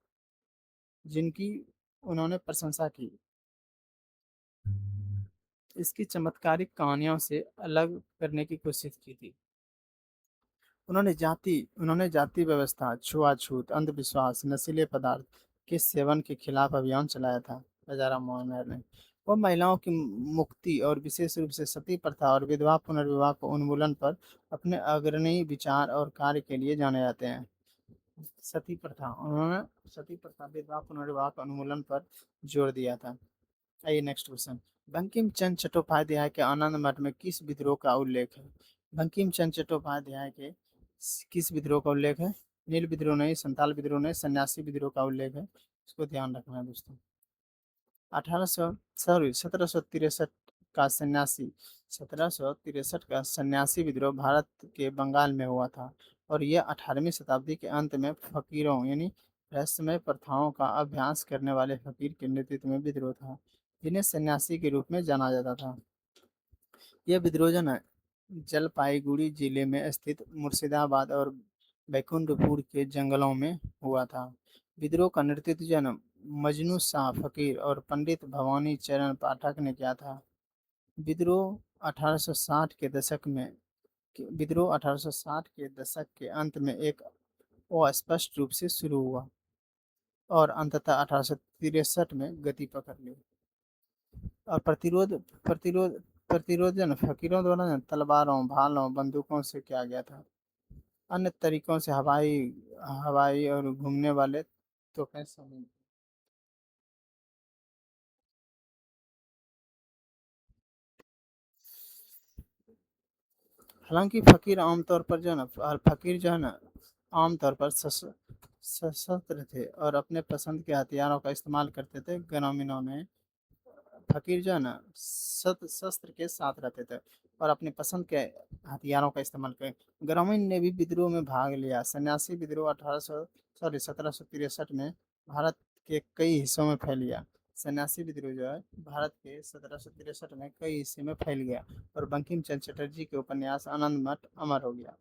जिनकी उन्होंने प्रशंसा की, इसकी चमत्कारिक कहानियों से अलग करने की कोशिश की थी। उन्होंने जाति व्यवस्था, छुआछूत, अंधविश्वास, नशीले पदार्थ के सेवन के खिलाफ अभियान चलाया था। राजा राम मोहन राय ने वो महिलाओं की मुक्ति और विशेष रूप से सती प्रथा और विधवा पुनर्विवाह को उन्मूलन पर अपने अग्रणी विचार और कार्य के लिए जाने जाते हैं। उन्होंने सती प्रथा, विधवा पुनर्विवाह के उन्मूलन पर जोर दिया था। आइए नेक्स्ट क्वेश्चन। बंकिम चंद्र चट्टोपाध्याय के आनंद मठ में किस विद्रोह का उल्लेख है? बंकिम चंद्र चट्टोपाध्याय के किस विद्रोह का उल्लेख है? नील विद्रोह नहीं, संताल विद्रोह नहीं, सन्यासी विद्रोह का उल्लेख है, इसको ध्यान रखना है दोस्तों। 1763 का सन्यासी 1763 का सन्यासी विद्रोह भारत के बंगाल में हुआ था और यह 18वीं शताब्दी के अंत में फकीरों यानी रहस्यमय प्रथाओं का अभ्यास करने वाले फकीर के नेतृत्व में विद्रोह था, जिन्हें सन्यासी के रूप में जाना जाता था। यह विद्रोह जो है जलपाईगुड़ी जिले में स्थित मुर्शिदाबाद और बैकुंठपुर के जंगलों में हुआ था। विद्रोह का नेतृत्व जो है मजनू शाह फकीर और पंडित भवानी चरण पाठक ने किया था। विद्रोह 1860 के दशक में विद्रोह 1860 के दशक के अंत में एक अस्पष्ट रूप से शुरू हुआ और अंततः 1863 में गति पकड़ ली। और प्रतिरोध फकीरों द्वारा तलवारों, भालों, बंदूकों से किया गया था। अन्य तरीकों से हवाई और घूमने वाले तोपें शामिल। हालांकि फकीर जो है ना आमतौर पर सशस्त्र थे और अपने पसंद के हथियारों का इस्तेमाल करते थे। ग्रामीणों ने फकीर जो है ना शस्त्र के साथ रहते थे और अपनी पसंद के हथियारों का इस्तेमाल करें। ग्रामीण ने भी विद्रोह में भाग लिया। सन्यासी विद्रोह 1763 में भारत के कई हिस्सों में फैल गया। सन्यासी विद्रोह जो है भारत के 1763 में कई हिस्से में फैल गया और बंकिम चंद्र चटर्जी के उपन्यास आनंद मठ अमर हो गया।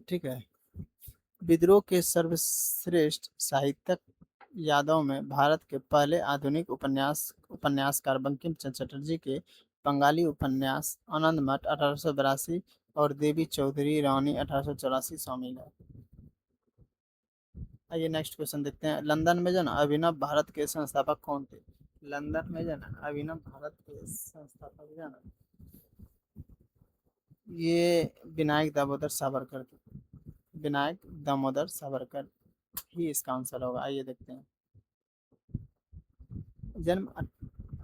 ठीक है। विद्रोह के सर्वश्रेष्ठ साहित्यक यादों में भारत के पहले आधुनिक उपन्यासकार बंकिम चंद्र चटर्जी के बंगाली उपन्यास आनंद मठ 1882 और देवी चौधरी रानी 1884 शामिल है। आइए नेक्स्ट क्वेश्चन देखते हैं। लंदन में जो ना अभिनव भारत के संस्थापक कौन थे? लंदन में जो ना अभिनव भारत के संस्थापक जो ना ये विनायक दामोदर सावरकर ही इसका आंसर होगा। आइए देखते हैं। जन्म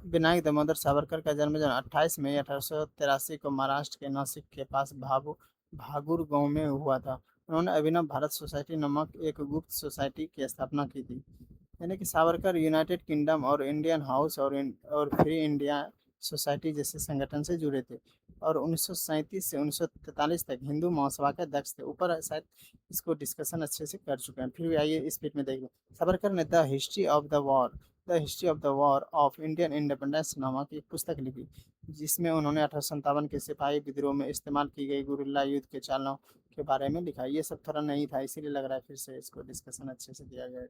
विनायक दामोदर सावरकर का जन्म 28 मई 1883 को महाराष्ट्र के नासिक के पास भागुर गांव में हुआ था। उन्होंने अभिनव भारत सोसाइटी नामक एक गुप्त सोसाइटी की स्थापना की थी। यानी कि सावरकर यूनाइटेड किंगडम और इंडियन हाउस और फ्री इंडिया सोसाइटी जैसे संगठन से जुड़े थे और 1937 से 1943 तक हिंदू महासभा के अध्यक्ष थे। ऊपर शायद इसको डिस्कशन अच्छे से कर चुके हैं, फिर भी आइए स्पीड में देख लो। सावरकर ने the history of the war of Indian independence नामक एक पुस्तक लिखी, जिसमें उन्होंने 1857 के सिपाही विद्रोह में इस्तेमाल की गई गुरिल्ला युद्ध के चालों के बारे में लिखा। ये सब थोड़ा नहीं था, इसीलिए लग रहा है फिर से इसको डिस्कशन अच्छे से दिया गया है।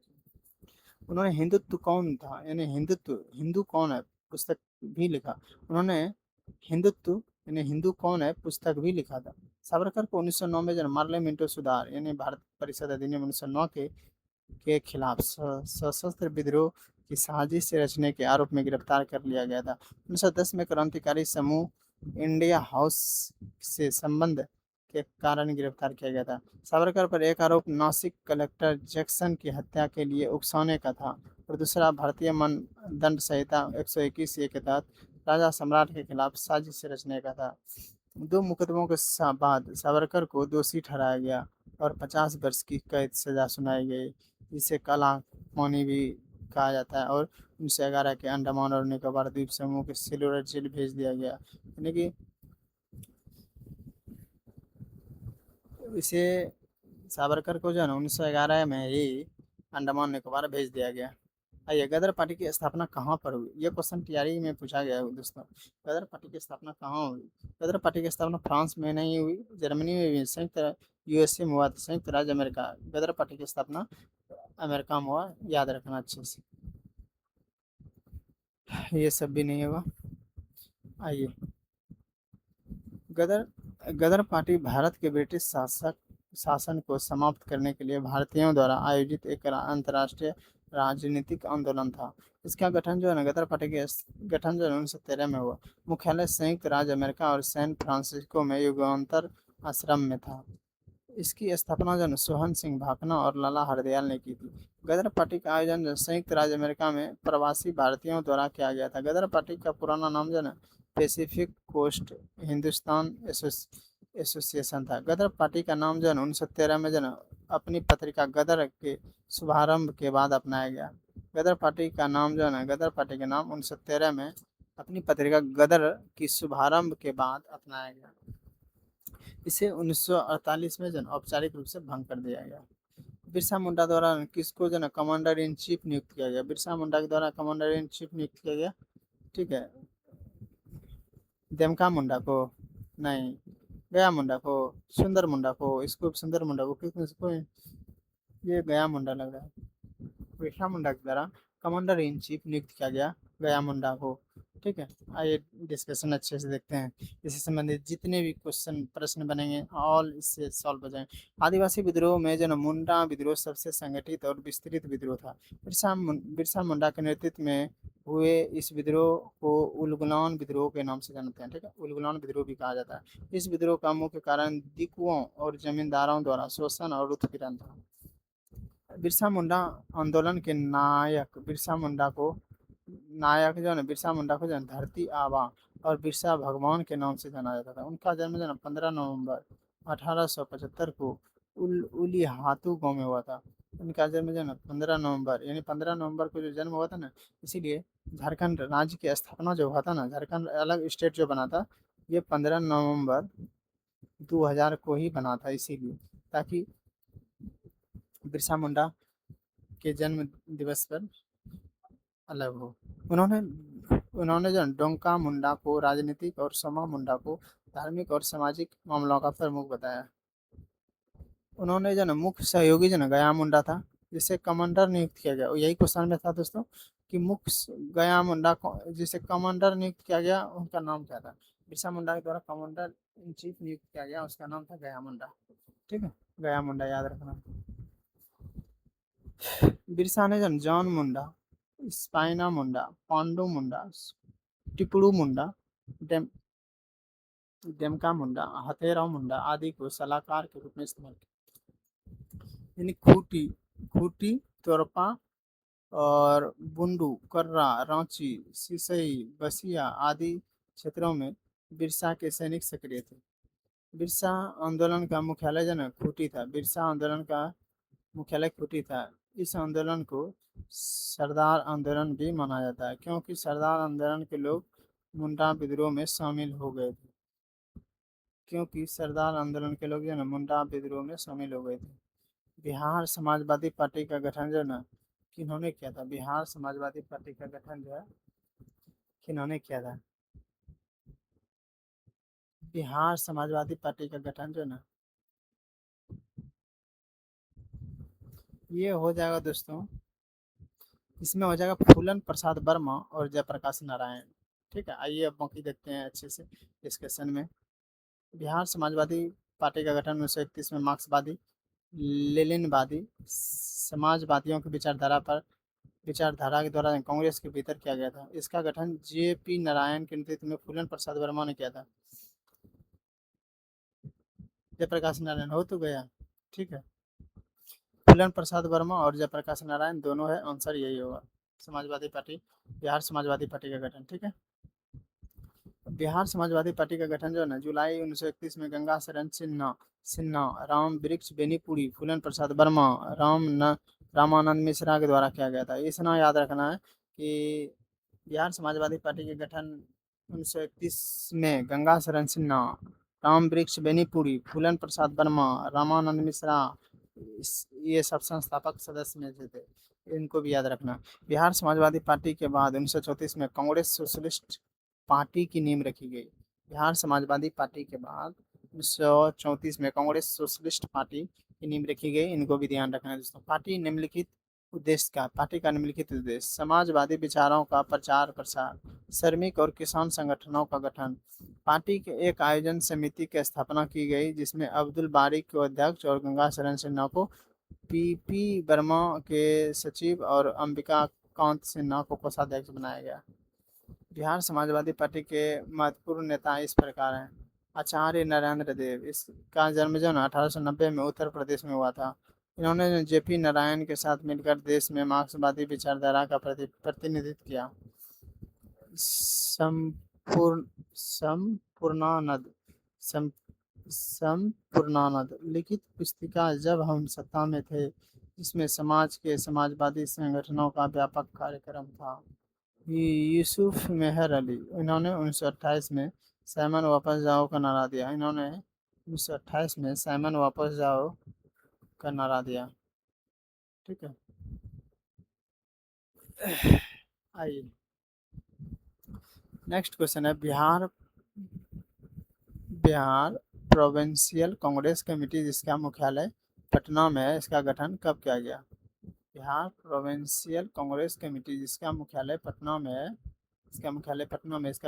उन्होंने हिंदुत्व कौन था, यानी हिंदुत्व, हिंदू कौन है, पुस्तक भी लिखा। उन्होंने हिंदुत्व यानी हिंदू कौन है पुस्तक भी लिखा था। सावरकर को 1909 में जन्म, मार्ले मिंटो सुधार यानी भारत परिषद अधिनियम 1909 के खिलाफ सशस्त्र विद्रोह की साजिश से रचने के आरोप में गिरफ्तार कर लिया गया था। 1910 में क्रांतिकारी समूह इंडिया हाउस से संबंध के कारण गिरफ्तार किया गया था। सावरकर पर एक आरोप नासिक कलेक्टर जैक्सन की हत्या के लिए उकसाने का था और दूसरा भारतीय दंड संहिता 121 के तहत राजा सम्राट के खिलाफ साजिश से रचने का था। दो मुकदमों के बाद सावरकर को दोषी ठहराया गया और 50 वर्ष की कैद सजा सुनाई गई, जिसे काला पानी भी कहा जाता है, और 1911 के अंडमान और निकोबार द्वीप समूह के सिल्वर जेल भेज दिया गया। यानी कि इसे सावरकर को जो है ना 1911 में ही अंडमान निकोबार भेज दिया गया। आइए, गदर पार्टी की स्थापना कहाँ पर हुई, ये क्वेश्चन टीआरई में पूछा गया है दोस्तों। गदर पार्टी की स्थापना कहाँ हुई? गदर पार्टी की स्थापना फ्रांस में नहीं हुई, जर्मनी में हुई, संयुक्त यूएसए में हुआ, संयुक्त राज्य अमेरिका। गदर पार्टी की स्थापना अमेरिका में हुआ, याद रखना अच्छे से। ये सब भी नहीं होगा। आइए, गदर गदर पार्टी भारत के ब्रिटिश शासन को समाप्त करने के लिए भारतीयों द्वारा आयोजित एक अंतर्राष्ट्रीय राजनीतिक आंदोलन था। इसका गठन जो है ना, गदर पार्टी के गठन जो है 1913 में हुआ। मुख्यालय संयुक्त राज्य अमेरिका और सैन फ्रांसिस्को में युगांतर आश्रम में था। इसकी स्थापना जो है सोहन सिंह भाकना और लाला हरदयाल ने की थी। गदर पार्टी का आयोजन जो संयुक्त राज्य अमेरिका में प्रवासी भारतीयों द्वारा किया गया था। गदर पार्टी का पुराना नाम जो है ना पैसिफिक कोस्ट हिंदुस्तान एसोसिएशन था। गदर पार्टी का नाम जो है ना 1913 में जो है अपनी पत्रिका गदर के शुभारंभ के बाद अपनाया गया। गदर पार्टी का नाम जो है ना, गदर पार्टी का नाम 1913 में अपनी पत्रिका गदर की शुभारंभ के बाद अपनाया गया। इसे 1948 में जन औपचारिक रूप से भंग कर दिया गया। बिरसा मुंडा द्वारा किसको जो है कमांडर इन चीफ नियुक्त किया गया? बिरसा मुंडा के द्वारा कमांडर इन चीफ नियुक्त किया गया, ठीक है। देमका मुंडा को नहीं, गया मुंडा को, सुंदर मुंडा को, इसको सुंदर मुंडा को, किसको? ये गया मुंडा लग रहा है। बिरसा मुंडा के द्वारा कमांडर इन चीफ नियुक्त किया गया गया मुंडा को, ठीक है। आइए डिस्कशन अच्छे से देखते हैं। इससे संबंधित जितने भी क्वेश्चन प्रश्न बनेंगे ऑल इससे सॉल्व हो जाएंगे। आदिवासी विद्रोह में जो मुंडा विद्रोह सबसे संगठित और विस्तृत विद्रोह था। बिरसा मुंडा के नेतृत्व में हुए इस विद्रोह को उलगुलान विद्रोह के नाम से जानते हैं, ठीक है। उलगुलान विद्रोह भी कहा जाता है। इस विद्रोह का मुख्य कारण दिकुओं और जमींदारों द्वारा शोषण और उत्पीड़न था। बिरसा मुंडा आंदोलन के नायक बिरसा मुंडा को नायक जो है ना, बिरसा मुंडा को जो है धरती आबा और बिरसा भगवान के नाम से जाना जाता था। उनका जन्म जो है 15 नवंबर 1875 को उलीहातू गांव में हुआ था। उनका जन्म जो है ना 15 नवंबर, यानी 15 नवंबर को जो जन्म हुआ था ना, इसीलिए झारखंड राज्य की स्थापना जो हुआ था ना, झारखंड अलग स्टेट जो बना था, ये 15 नवंबर 2000 को ही बना था, इसीलिए ताकि बिरसा मुंडा के जन्म दिवस पर अलग हो। उन्होंने उन्होंने जो डोंका मुंडा को राजनीतिक और समा मुंडा को धार्मिक और सामाजिक मामलों का प्रमुख बताया। उन्होंने जो ना मुख्य सहयोगी जो ना गया मुंडा था, जिसे कमांडर नियुक्त किया गया। और यही क्वेश्चन में था दोस्तों कि गया मुंडा को जिसे कमांडर नियुक्त किया गया, उनका नाम क्या था? बिरसा मुंडा के द्वारा कमांडर इन चीफ नियुक्त किया गया, उसका नाम था गया मुंडा, ठीक है। गया मुंडा याद रखना। बिरसा ने जन जॉन मुंडा, स्पाइना मुंडा, पांडु मुंडा, टिपड़ू मुंडा, डेम डेमका मुंडा, हथेराव मुंडा आदि को सलाहकार के रूप में इस्तेमाल किया। यानी खूटी खूटी तोरपा और बुंडू कर्रा रांची सिसई बसिया आदि क्षेत्रों में बिरसा के सैनिक सक्रिय थे। बिरसा आंदोलन का मुख्यालय जो है खूटी था। बिरसा आंदोलन का मुख्यालय खूटी था। इस आंदोलन को सरदार आंदोलन भी माना जाता है, क्योंकि सरदार आंदोलन के लोग मुंडा विद्रोह में शामिल हो गए थे। क्योंकि सरदार आंदोलन के लोग जो है ना मुंडा विद्रोह में शामिल हो गए थे। बिहार समाजवादी पार्टी का गठन जो है ना किन्होंने किया था? बिहार समाजवादी पार्टी का गठन जो है किन्होंने किया था? बिहार समाजवादी पार्टी का गठन जो है ना ये हो जाएगा दोस्तों, इसमें हो जाएगा फूलन प्रसाद वर्मा और जयप्रकाश नारायण। ठीक है, आइए अब बाकी देखते हैं अच्छे से डिस्कशन में। बिहार समाजवादी पार्टी का गठन 1931 में मार्क्सवादी लेनिनवादी समाजवादियों की विचारधारा के द्वारा कांग्रेस के भीतर किया गया था। इसका गठन जे.पी. नारायण के नेतृत्व में फूलन प्रसाद वर्मा ने किया था। जयप्रकाश नारायण हो तो गया। ठीक है, फूलन प्रसाद वर्मा और जयप्रकाश नारायण दोनों है, आंसर यही होगा। समाजवादी पार्टी, बिहार समाजवादी पार्टी का गठन। ठीक है, बिहार समाजवादी पार्टी का गठन जो है ना, जुलाई 1931 में गंगा शरण सिन्हा सिन्हा राम वृक्ष बेनीपुरी फूलन प्रसाद वर्मा रामानंद मिश्रा के द्वारा किया गया था। इतना याद रखना है कि बिहार समाजवादी पार्टी के गठन 1931 में गंगा शरण सिन्हा, राम वृक्ष बेनीपुरी, फूलन प्रसाद वर्मा, रामानंद मिश्रा, ये सब संस्थापक सदस्य में से थे। इनको भी याद रखना। बिहार समाजवादी पार्टी के बाद 1934 में कांग्रेस सोशलिस्ट पार्टी की नींव रखी गई। बिहार समाजवादी पार्टी के बाद 1934 में कांग्रेस सोशलिस्ट पार्टी की नींव रखी गई। इनको भी ध्यान रखना है दोस्तों। पार्टी का निम्नलिखित उद्देश्य समाजवादी विचारों का प्रचार प्रसार, श्रमिक और किसान संगठनों का गठन। पार्टी के एक आयोजन समिति की स्थापना की गई जिसमें अब्दुल बारी को अध्यक्ष और गंगा शरण सिन्हा को पी वर्मा के सचिव और अंबिका कांत सिन्हा को कोषाध्यक्ष बनाया गया। बिहार समाजवादी पार्टी के महत्वपूर्ण नेता इस प्रकार हैं। आचार्य नरेंद्र देव, इसका जन्म जो ना 1890 में उत्तर प्रदेश में हुआ था। इन्होंने जे.पी. नारायण के साथ मिलकर देश में मार्क्सवादी विचारधारा का प्रतिनिधित्व किया। संपूर्ण संपूर्णानंद सं, संपूर्णानंद लिखित पुस्तिका जब हम सत्ता में थे, जिसमें समाज के समाजवादी संगठनों का व्यापक कार्यक्रम था। यूसुफ मेहर अली, इन्होंने 1928 में सैमन वापस जाओ का नारा दिया। इन्होंने 1928 में सैमन वापस जाओ का नारा दिया। ठीक है, आइए नेक्स्ट क्वेश्चन है। बिहार प्रोविंशियल कांग्रेस कमेटी जिसका मुख्यालय पटना में है, इसका गठन कब किया गया? बिहार प्रोविंशियल कांग्रेस कमेटी जिसका मुख्यालय पटना में है, इसका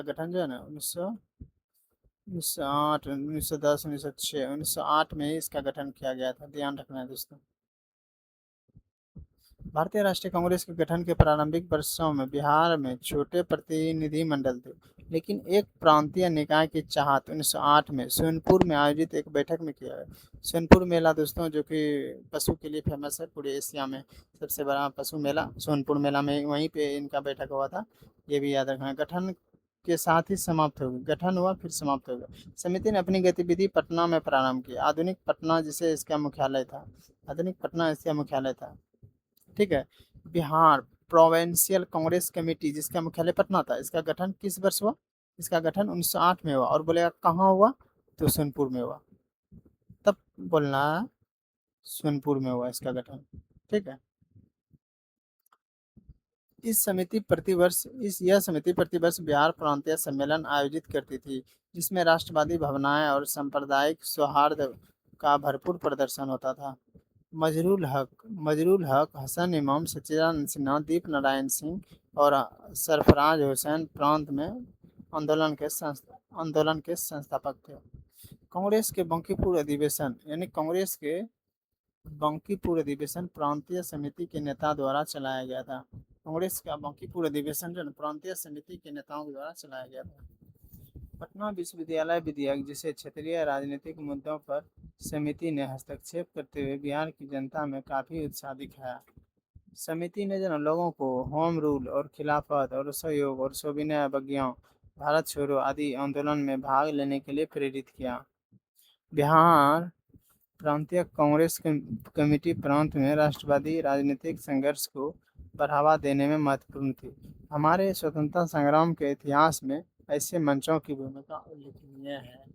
गठन जो है ना 1908, 1910, 1906, 1908 में ही इसका गठन किया गया था। ध्यान रखना है दोस्तों। भारतीय राष्ट्रीय कांग्रेस के गठन के प्रारंभिक वर्षों में बिहार में छोटे प्रतिनिधि मंडल थे, लेकिन एक प्रांतीय निकाय की चाहत 1908 में सोनपुर में आयोजित एक बैठक में किया गया। सोनपुर मेला दोस्तों, जो कि पशु के लिए फेमस है, पूरे एशिया में सबसे बड़ा पशु मेला सोनपुर मेला में, वहीं पे इनका बैठक हुआ था। ये भी याद रखना। गठन के साथ ही समाप्त हो गई, गठन हुआ फिर समाप्त हो गया। समिति ने अपनी गतिविधि पटना में प्रारंभ की। आधुनिक पटना इसका मुख्यालय था। ठीक है, बिहार प्रोविंशियल कांग्रेस कमेटी जिसका मुख्यालय पटना था, इसका गठन किस वर्ष हुआ? इसका गठन 1908 में हुआ। और बोलेगा कहाँ हुआ, तो सोनपुर में हुआ। तब बोलना सोनपुर में हुआ इसका गठन। ठीक है, यह समिति प्रतिवर्ष बिहार प्रांतीय सम्मेलन आयोजित करती थी, जिसमें राष्ट्रवादी भावनाएं और सांप्रदायिक सौहार्द का भरपूर प्रदर्शन होता था। मजरूल हक, हसन इमाम, सच्चिदानंद सिन्हा, दीप नारायण सिंह और सरफराज हुसैन प्रांत में आंदोलन के संस्थापक थे। कांग्रेस के बंकीपुर अधिवेशन प्रांतीय समिति के नेता द्वारा चलाया गया था। कांग्रेस का बंकीपुर अधिवेशन जो प्रांतीय समिति के नेताओं द्वारा चलाया गया था। पटना विश्वविद्यालय विधेयक, जिसे क्षेत्रीय राजनीतिक मुद्दों पर समिति ने हस्तक्षेप करते हुए बिहार की जनता में काफी उत्साह दिखाया। समिति ने जो लोगों को होम रूल और खिलाफत और असहयोग और सविनय अवज्ञा, भारत छोड़ो आदि आंदोलन में भाग लेने के लिए प्रेरित किया। बिहार प्रांतीय कांग्रेस कमेटी प्रांत में राष्ट्रवादी राजनीतिक संघर्ष को बढ़ावा देने में महत्वपूर्ण थी। हमारे स्वतंत्रता संग्राम के इतिहास में ऐसे मंचों की भूमिका उल्लेखनीय है।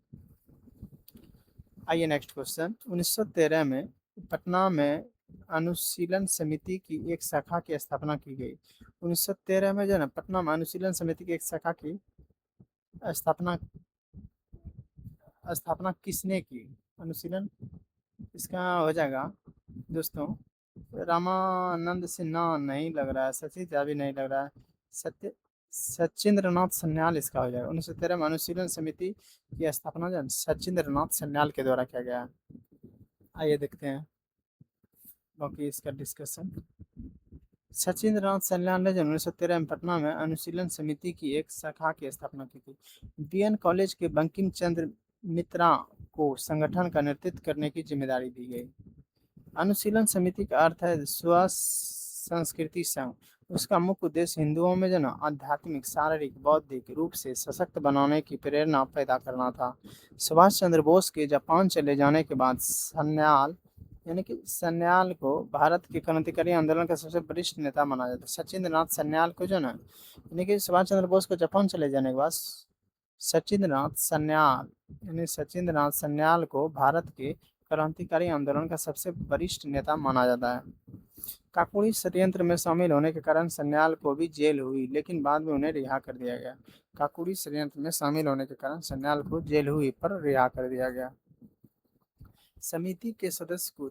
आइए नेक्स्ट क्वेश्चन। 1913 में पटना में अनुशीलन समिति की एक शाखा की स्थापना की गई। 1913 में जो है ना, पटना में अनुशीलन समिति की एक शाखा की स्थापना स्थापना किसने की? अनुशीलन, इसका हो जाएगा दोस्तों रामानंद सिन्हा नहीं लग रहा है, सचिन झा भी नहीं लग रहा है। सत्य सचिंद्र नाथ सन्याल इसका हो जाएगा। 1913 में अनुशीलन समिति की स्थापना जो सचिंद्र नाथ सन्याल के द्वारा किया गया है। आइए देखते हैं बाकी इसका डिस्कशन। सचिंद्र नाथ सन्याल ने 1913 में पटना में अनुशीलन समिति की एक शाखा की स्थापना की थी। बीएन कॉलेज के बंकिम चंद्र मित्रा को संगठन का नेतृत्व करने की जिम्मेदारी दी गई। अनुशीलन समिति का अर्थ है स्व संस्कृति संघ। उसका मुख्य उद्देश्य हिंदुओं में जो ना आध्यात्मिक, शारीरिक, बौद्धिक रूप से सशक्त बनाने की प्रेरणा पैदा करना था। सुभाष चंद्र बोस के जापान चले जाने के बाद सन्याल यानी कि सन्याल को भारत के क्रांतिकारी आंदोलन का सबसे वरिष्ठ नेता माना जाता है। सचिंद्र नाथ सन्याल को जो ना यानी कि सुभाष चंद्र बोस को जापान चले जाने के बाद सचिंद्र नाथ सन्याल यानी सचिंद्र नाथ सन्याल को भारत के क्रांतिकारी आंदोलन का सबसे वरिष्ठ नेता माना जाता है। काकोरी षड्यंत्र में शामिल होने के कारण सन्याल को भी जेल हुई, लेकिन बाद में उन्हें रिहा कर दिया गया। काकोरी षड्यंत्र में शामिल होने के कारण सन्याल को जेल हुई पर रिहा कर दिया गया। समिति के सदस्य को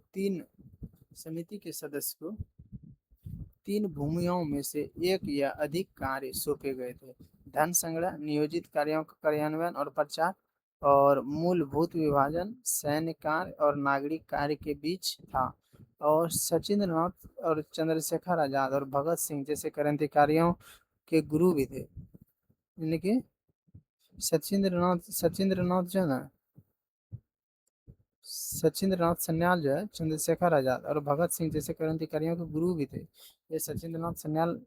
तीन भूमियों में से एक या अधिक कार्य सौंपे गए थे। धन संग्रह, नियोजित कार्यों का कार्यान्वयन और प्रचार, और मूलभूत विभाजन सैन्य कार्य और नागरिक कार्य के बीच था। और सचिंद्र नाथ और चंद्रशेखर आजाद और भगत सिंह जैसे क्रांतिकारियों के गुरु भी थे। यानी कि सचिंद्र नाथ जो है ना सचिंद्र नाथ सन्याल जो है चंद्रशेखर आजाद और भगत सिंह जैसे क्रांतिकारियों के गुरु भी थे। ये सचिंद्र नाथ सन्याल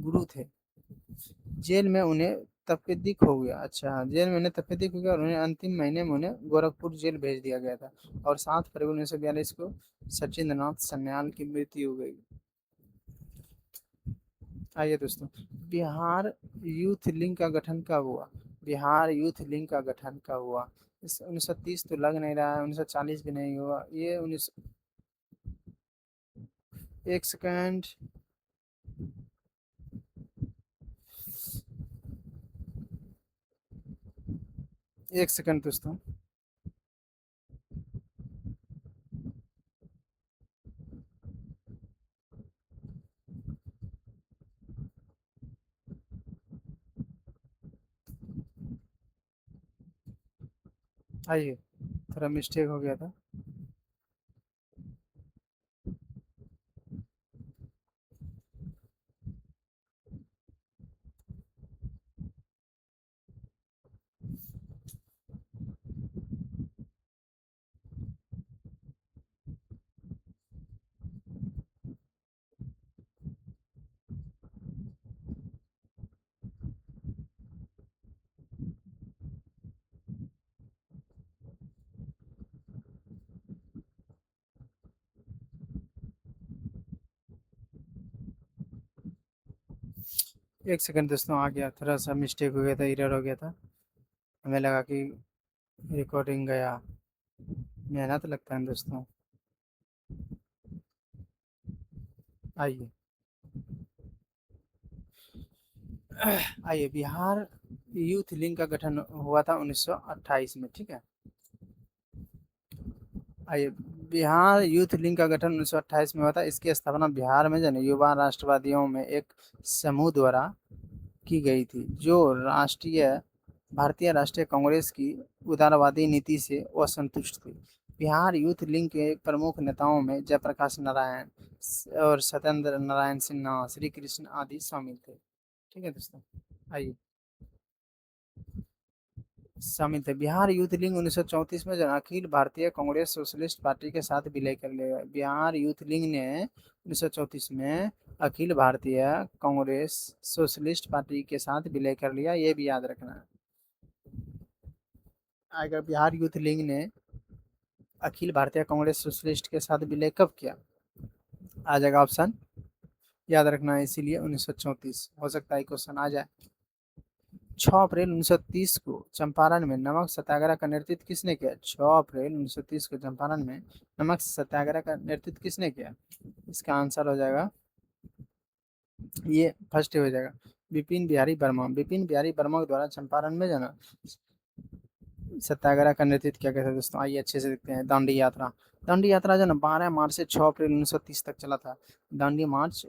गुरु थे। जेल में उन्हें तपेदिक हो गया। अच्छा, जेल में उन्हें तपेदिक हो गया और उन्हें अंतिम महीने में उन्हें गोरखपुर जेल भेज दिया गया था। और 7 फरवरी 1942 को सचिंद्र नाथ सन्याल की मृत्यु हो गई। आइए दोस्तों, बिहार यूथ लीग का गठन कब हुआ? बिहार यूथ लीग का गठन कब हुआ? इस 1930 तो लग नहीं रहा है, 1940 भी नहीं हुआ। ये 19 एक सेकंड, एक सेकंड दोस्तों। आइए, थोड़ा मिस्टेक हो गया था। एक सेकंड दोस्तों, आ गया। थोड़ा सा मिस्टेक हो गया था, एरर हो गया था। हमें लगा कि रिकॉर्डिंग गया। मेहनत लगता है दोस्तों। आइए, बिहार यूथ लीग का गठन हुआ था 1928 में, ठीक है। आइए, बिहार यूथ लीग का गठन 1928 में हुआ था। इसकी स्थापना बिहार में जन युवा राष्ट्रवादियों में एक समूह द्वारा की गई थी, जो भारतीय राष्ट्रीय कांग्रेस की उदारवादी नीति से असंतुष्ट थी। बिहार यूथ लीग के प्रमुख नेताओं में जयप्रकाश नारायण और सत्येंद्र नारायण सिन्हा, श्री कृष्ण आदि शामिल थे। ठीक है दोस्तों, आइए शामिल थे। बिहार यूथ लीग 1934 में जो अखिल भारतीय कांग्रेस सोशलिस्ट पार्टी के साथ विलय कर लिया। बिहार यूथ लीग ने 1934 में अखिल भारतीय कांग्रेस सोशलिस्ट पार्टी के साथ विलय कर लिया, ये भी याद रखना है। अगर बिहार यूथ लीग ने अखिल भारतीय कांग्रेस सोशलिस्ट के साथ विलय कब किया? आ जाएगा ऑप्शन, याद रखना है, इसीलिए 1934। हो सकता है क्वेश्चन आ जाए। 6 अप्रैल 1930 को चंपारण में नमक सत्याग्रह का नेतृत्व किसने किया? 6 अप्रैल 1930 को चंपारण में नमक सत्याग्रह का नेतृत्व किसने किया? इसका आंसर हो जाएगा, ये फर्स्ट हो जाएगा, विपिन बिहारी वर्मा। विपिन बिहारी वर्मा के द्वारा चंपारण में जाना सत्याग्रह का नेतृत्व क्या कहते हैं दोस्तों, आइए अच्छे से देखते हैं। दांडी यात्रा, दांडी यात्रा जो ना 12 मार्च से 6 अप्रैल 1930 तक चला था। दांडी मार्च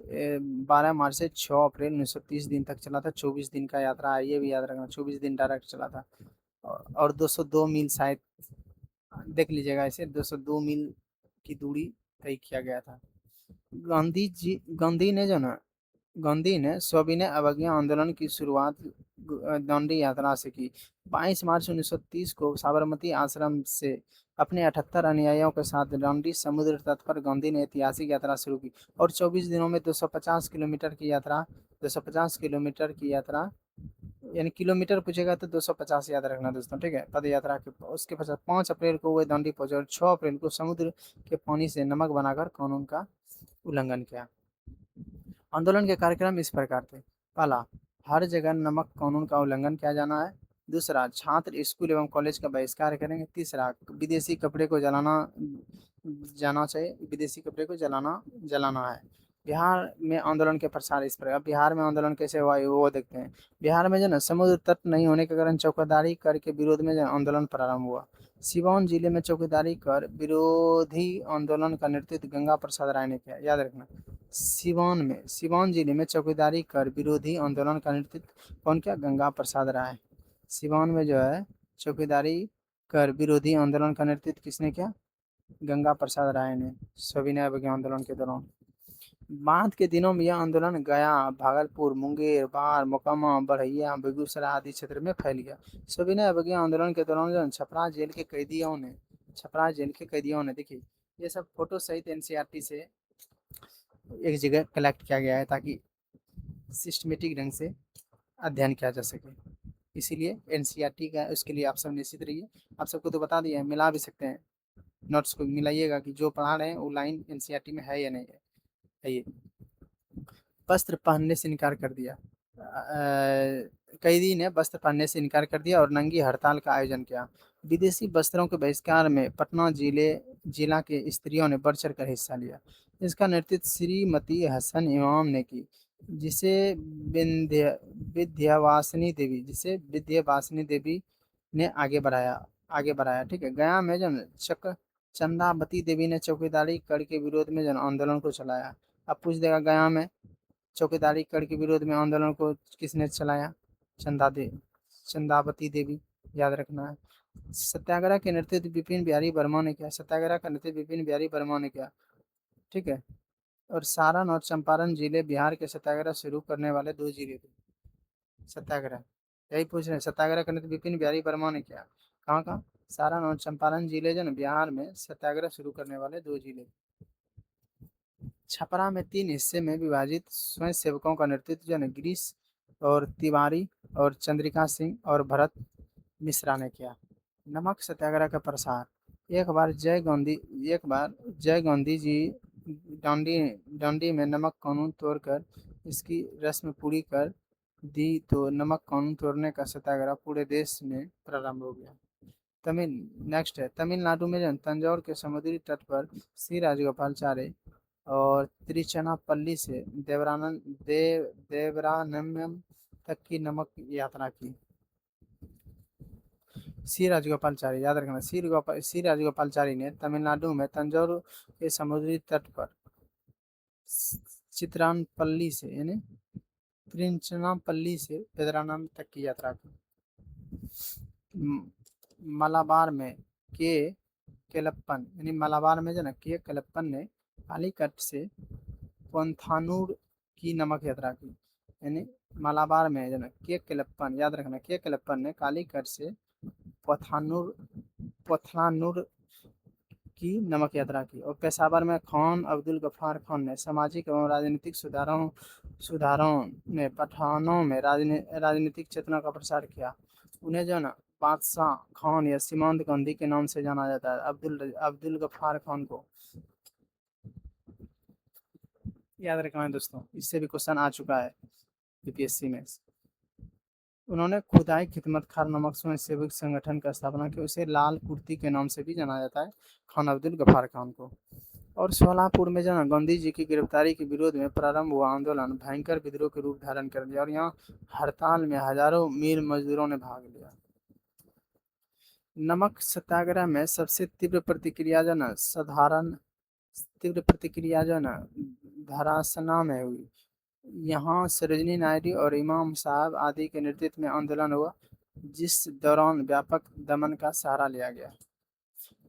12 मार्च से 6 अप्रैल 1930 दिन तक चला था। 24 दिन का यात्रा है, ये भी याद रखना, 24 दिन डायरेक्ट चला था। और 202 मील शायद, देख लीजिएगा इसे, 202 मील की दूरी तय किया गया था। गांधी जी, गांधी ने जो ना, गांधी ने सविनय अवज्ञा आंदोलन की शुरुआत दांडी यात्रा से की। 22 मार्च 1930 को साबरमती आश्रम से अपने 78 अनुयायियों के साथ दांडी समुद्र तट पर गांधी ने ऐतिहासिक यात्रा शुरू की और 24 दिनों में 250 किलोमीटर की यात्रा, 250 किलोमीटर की यात्रा, यानी किलोमीटर पूछेगा तो 250 याद रखना दोस्तों, ठीक है। पद यात्रा के उसके पश्चात 5 अप्रैल को वे दांडी पहुंचे और 6 अप्रैल को समुद्र के पानी से नमक बनाकर कानून का उल्लंघन किया। आंदोलन के कार्यक्रम इस प्रकार थे। पहला, हर जगह नमक कानून का उल्लंघन किया जाना है। दूसरा, छात्र स्कूल एवं कॉलेज का बहिष्कार करेंगे। तीसरा, विदेशी कपड़े को जलाना जाना चाहिए, विदेशी कपड़े को जलाना है। बिहार में आंदोलन के प्रसार इस प्रकार। बिहार में आंदोलन कैसे हुआ वो देखते हैं। बिहार में जो ना समुद्र तट नहीं होने के कारण चौकीदारी कर के विरोध में जो आंदोलन प्रारंभ हुआ। सिवान जिले में चौकीदारी कर विरोधी आंदोलन का नेतृत्व गंगा प्रसाद राय ने किया, याद रखना। सिवान जिले में चौकीदारी कर विरोधी आंदोलन का नेतृत्व कौन किया, गंगा प्रसाद राय। सिवान में जो है चौकीदारी कर विरोधी आंदोलन का नेतृत्व किसने किया, गंगा प्रसाद राय ने, सविनय अवज्ञा आंदोलन के दौरान। बाद के दिनों में यह आंदोलन गया, भागलपुर, मुंगेर, बाढ़, मोकामा, बढ़ैया, बेगूसराय आदि क्षेत्र में फैल गया। सविनय अवज्ञा आंदोलन के दौरान जो छपरा जेल के कैदियों ने देखिए, ये सब फोटो सहित एनसीईआरटी से एक जगह कलेक्ट किया गया है ताकि सिस्टमेटिक ढंग से अध्ययन किया जा सके। इसीलिए एनसीईआरटी का, उसके लिए आप सब निश्चित रहिए। आप सबको तो बता दिया है, मिला भी सकते हैं, नोट्स को मिलाइएगा कि जो पढ़ा रहे हैं वो लाइन एनसीईआरटी में है या नहीं है। ये वस्त्र पहनने से इनकार कर दिया, कैदी ने वस्त्र पहनने से इनकार कर दिया और नंगी हड़ताल का आयोजन किया। विदेशी वस्त्रों के बहिष्कार में पटना जिला के स्त्रियों ने बढ़ चढ़ कर हिस्सा लिया। इसका नेतृत्व श्रीमती हसन इमाम ने की, जिसे विद्यावासिनी देवी ने आगे बढ़ाया, ठीक है। गया में जन चंदावती देवी ने चौकीदारी कर के विरोध में जन आंदोलन को चलाया। अब पूछ देगा, गया में चौकीदारी कर के विरोध में आंदोलन को किसने चलाया, चंदावती देवी, याद रखना है। सत्याग्रह के नेतृत्व विपिन बिहारी वर्मा ने किया, सत्याग्रह का नेतृत्व विपिन बिहारी वर्मा ने किया, ठीक है। और सारण और चंपारण जिले बिहार के सत्याग्रह शुरू करने वाले 2 जिले थे। सत्याग्रह, यही पूछ रहे हैं, सत्याग्रह का नेतृत्व विपिन बिहारी वर्मा ने किया। कहाँ, सारण और चंपारण जिले जो बिहार में सत्याग्रह शुरू करने वाले 2 जिले। छपरा में 3 हिस्से में विभाजित स्वयं सेवकों का नेतृत्व जो गिरीश और तिवारी और चंद्रिका सिंह और भरत मिश्रा ने किया। नमक सत्याग्रह का प्रसार। एक बार जय गांधी जी डांडी में नमक कानून तोड़कर इसकी रस्म पूरी कर दी तो नमक कानून तोड़ने का सत्याग्रह पूरे देश में प्रारंभ हो गया। नेक्स्ट है तमिलनाडु में तंजौर के समुद्री तट पर श्री राजगोपालचारी और तिरुचिरापल्ली से देवरानम तक की नमक यात्रा की। सी राजगोपालचारी, याद रखना, सी राजगोपालचारी ने तमिलनाडु में तंजौर के समुद्री तट पर चित्रानपल्ली से यानी त्रिचनापल्ली से पेदरानम तक की यात्रा की। मलाबार में केलप्पन यानी मलाबार में जो ना के केलप्पन ने कालीकट से पोंथानूर की नमक यात्रा की, यानी मलाबार में जो ना के केलप्पन, याद रखना, के केलप्पन ने कालीकट से पोथानूर की नमक यात्रा की। और पेशावर में खान अब्दुल गफ्फार खान ने सामाजिक एवं राजनीतिक सुधारों ने पठानों में राजनीतिक चेतना का प्रसार किया। उन्हें जो ना बादशाह खान या सीमांत गांधी के नाम से जाना जाता है, अब्दुल गफ्फार खान को, याद रखना है दोस्तों, इससे भी क्वेश्चन आ चुका है यूपीएससी में। उन्होंने खुदाई खिदमत खार नमक स्वयं सेवक संगठन का स्थापना की, उसे लाल कुर्ती के नाम से भी जाना जाता है, खान अब्दुल गफ्फार खान को। और सोलापुर में जो गांधी जी की गिरफ्तारी के विरोध में प्रारंभ हुआ आंदोलन भयंकर विद्रोह के रूप धारण कर लिया और यहाँ हड़ताल में हजारों मील मजदूरों ने भाग लिया। नमक सत्याग्रह में सबसे तीव्र प्रतिक्रिया जो है ना धरासना में हुई। यहाँ सरोजिनी नायडू और इमाम साहब आदि के नेतृत्व में आंदोलन हुआ, जिस दौरान व्यापक दमन का सहारा लिया गया।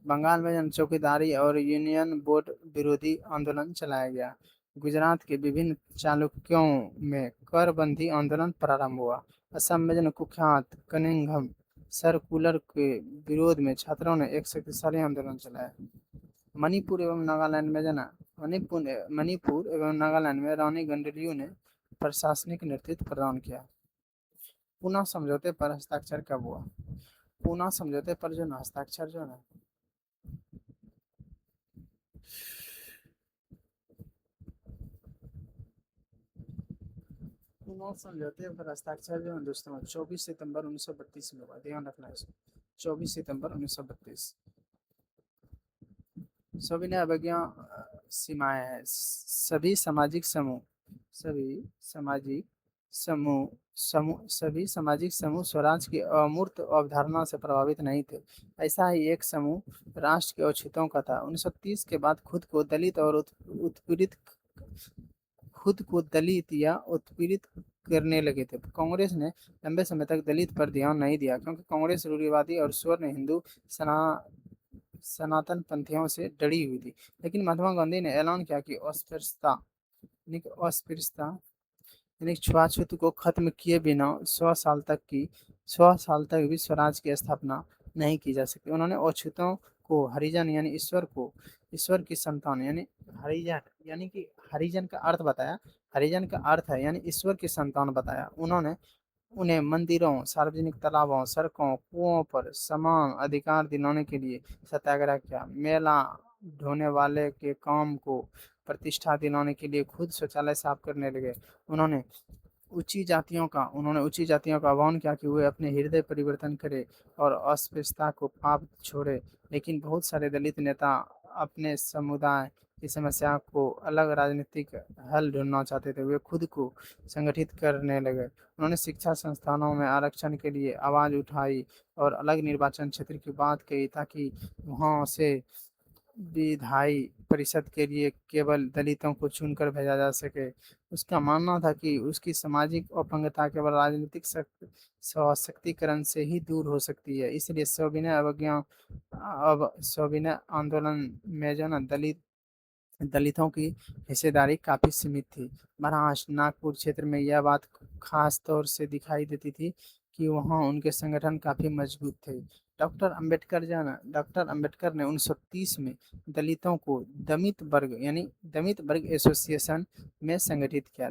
बंगाल में जन चौकीदारी और यूनियन बोर्ड विरोधी आंदोलन चलाया गया। गुजरात के विभिन्न चालुक्यों में करबंदी आंदोलन प्रारंभ हुआ। असम में जन कुख्यात कनिंघम सर्कुलर के विरोध में छात्रों ने एक शक्तिशाली आंदोलन चलाया। मणिपुर एवं नागालैंड में जना मणिपुर एवं नागालैंड में रानी गंडलियू ने प्रशासनिक नेतृत्व प्रदान किया। पूना समझौते पर हस्ताक्षर कब हुआ? पूना समझौते पर जो हस्ताक्षर जो है पूना समझौते पर हस्ताक्षर जो है दोस्तों 24 सितंबर 1932 में हुआ। ध्यान रखना है इसको, 24 सितंबर 1932। सविनय अवज्ञा सीमाएं हैं। सभी सामाजिक समूह स्वराज की अमूर्त अवधारणा से प्रभावित नहीं थे। ऐसा ही एक समूह राष्ट्र के औचित्यों का था। 1930 के बाद खुद को दलित या उत्पीड़ित करने लगे थे। कांग्रेस ने लंबे समय तक दलित पर ध्यान नहीं दिया, क्योंकि कांग्रेस रूढ़िवादी और स्वर्ण हिंदू सनातन पंथियों से डरी हुई थी। लेकिन महात्मा गांधी ने ऐलान किया कि अस्पृश्यता यानी छुआछूत को खत्म किए बिना 100 साल तक भी स्वराज की स्थापना नहीं की जा सकती। उन्होंने अछूतों को हरिजन यानी ईश्वर की संतान यानी हरिजन यानी कि हरिजन का अर्थ बताया। हरिजन का अर्थ है यानी ईश्वर की संतान बताया। उन्होंने उन्हें मंदिरों, सार्वजनिक तालाबों, सड़कों, कुओं पर समान अधिकार दिलाने के लिए सत्याग्रह किया। मेला ढोने वाले के काम को प्रतिष्ठा दिलाने के लिए खुद शौचालय साफ करने लगे। उन्होंने उन्होंने ऊंची जातियों का आह्वान किया कि वे अपने हृदय परिवर्तन करें और अस्पृश्यता को पाप छोड़े। लेकिन बहुत सारे दलित नेता अपने समुदाय की समस्या को अलग राजनीतिक हल ढूंढना चाहते थे। वे खुद को संगठित करने लगे। उन्होंने शिक्षा संस्थानों में आरक्षण के लिए आवाज उठाई और अलग निर्वाचन क्षेत्र की बात कही, ताकि वहां से विधायी परिषद के लिए केवल दलितों को चुनकर भेजा जा सके। उसका मानना था कि उसकी सामाजिक अपंगता केवल राजनीतिक सशक्तिकरण से ही दूर हो सकती है। इसलिए सविनय आंदोलन में जो ना दलितों की हिस्सेदारी काफी सीमित थी। महाराष्ट्र नागपुर क्षेत्र में यह बात खास तौर से दिखाई देती थी कि वहाँ उनके संगठन काफी मजबूत थे। डॉक्टर अंबेडकर ने 1930 में दलितों को दलित वर्ग एसोसिएशन में संगठित किया।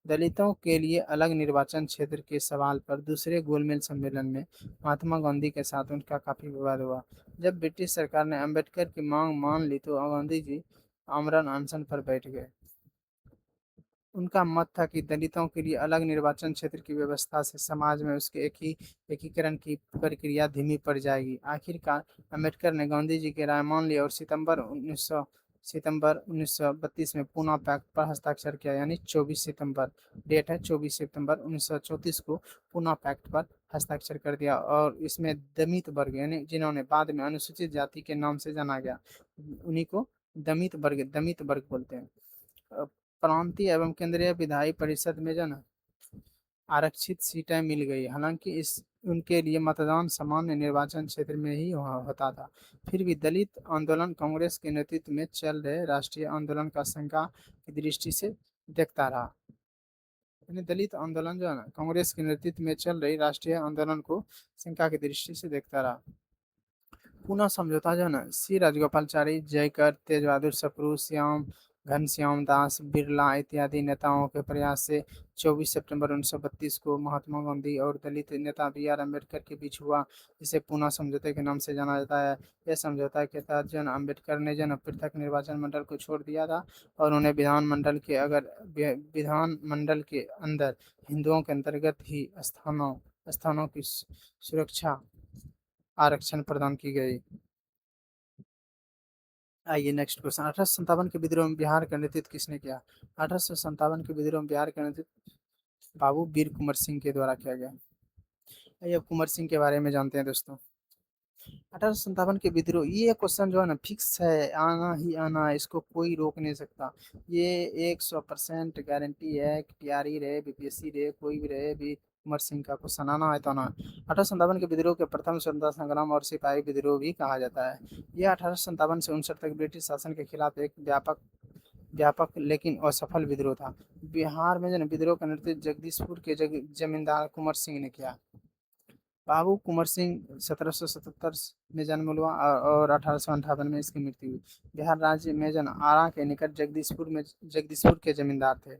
दलितों के लिए अलग निर्वाचन क्षेत्र के सवाल पर दूसरे गोलमेज सम्मेलन में महात्मा गांधी के साथ उनका काफी विवाद हुआ। जब ब्रिटिश सरकार ने अंबेडकर की मांग मान ली तो गांधी जी आमरण अनशन पर बैठ गए। उनका मत था कि दलितों के लिए अलग निर्वाचन क्षेत्र की व्यवस्था से समाज में उसके एकीकरण की प्रक्रिया धीमी पड़ जाएगी। आखिरकार अम्बेडकर ने गांधी जी की राय मान ली और सितंबर 1932 में पूना पैक्ट पर हस्ताक्षर किया। यानी 24 सितंबर डेट है, 24 सितंबर 1934 को पूना पैक्ट पर हस्ताक्षर कर दिया। और इसमें दलित वर्ग यानी जिन्होंने बाद में अनुसूचित जाति के नाम से जाना गया, उन्हीं को दलित वर्ग बोलते हैं। प्रांतीय एवं केंद्रीय विधायी परिषद में जो ना आरक्षित सीटें मिल गई। हालांकि इस उनके लिए मतदान सामान्य निर्वाचन क्षेत्र में ही होता था। फिर भी दलित आंदोलन कांग्रेस के नेतृत्व में चल रहे राष्ट्रीय आंदोलन का शंका की दृष्टि से देखता रहा। यानी दलित आंदोलन जो है ना कांग्रेस के नेतृत्व में चल रही राष्ट्रीय आंदोलन को शंका की दृष्टि से देखता रहा। पूना समझौता जो है ना सी राजगोपालचारी, जयकर, तेज बहादुर सप्रू, घनश्याम दास बिरला इत्यादि नेताओं के प्रयास से 24 सितंबर 1932 को महात्मा गांधी और दलित नेता बी आर अम्बेडकर के बीच हुआ, जिसे पूना समझौते के नाम से जाना जाता है। यह समझौता के तहत जन अम्बेडकर ने जन पृथक निर्वाचन मंडल को छोड़ दिया था और उन्हें विधानमंडल के अंदर हिंदुओं के अंतर्गत ही स्थानों की सुरक्षा आरक्षण प्रदान की गई। आइए नेक्स्ट क्वेश्चन। 1857 के विद्रोह में बिहार का नेतृत्व किसने किया? 1857 के विद्रोह में बिहार का नेतृत्व बाबू वीर कुंवर सिंह के द्वारा किया गया। आइए अब कुंवर सिंह के बारे में जानते हैं दोस्तों। 1857 के विद्रोह, ये क्वेश्चन जो है ना फिक्स है, आना ही आना है, इसको कोई रोक नहीं सकता। ये 100% गारंटी है कि टीआरई रहे, बीपीएससी रहे, कोई भी रहे भी, कुंवर सिंह का क्वेश्चन आना है तो आना है। 1857 के विद्रोह के प्रथम स्वतंत्रता संग्राम और सिपाही विद्रोह भी कहा जाता है। यह 1857 से 59 तक ब्रिटिश शासन के खिलाफ एक व्यापक व्यापक लेकिन असफल विद्रोह था। बिहार में जो है विद्रोह का नेतृत्व जगदीशपुर के जमींदार कुंवर सिंह ने किया। बाबू कुंवर सिंह 1777 में जन्म हुआ और 1858 में इसकी मृत्यु हुई। बिहार राज्य में जन आरा के निकट जगदीशपुर के जमींदार थे।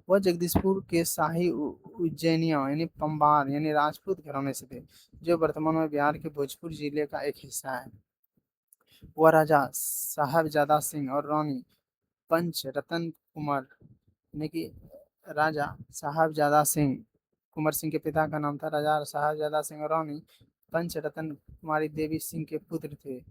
वह जगदीशपुर के शाही उज्जैनिया यानी पंबार यानी राजपूत घरों में से थे, जो वर्तमान में बिहार के भोजपुर जिले का एक हिस्सा है। वह राजा साहबजादा सिंह और रानी पंच रतन कुमार यानी कि राजा साहबजादा सिंह, कुंवर सिंह के पिता का नाम था राजा साहबजादा सिंह, और रानी पंचरतन कुमारी देवी सिंह के पुत्र थे।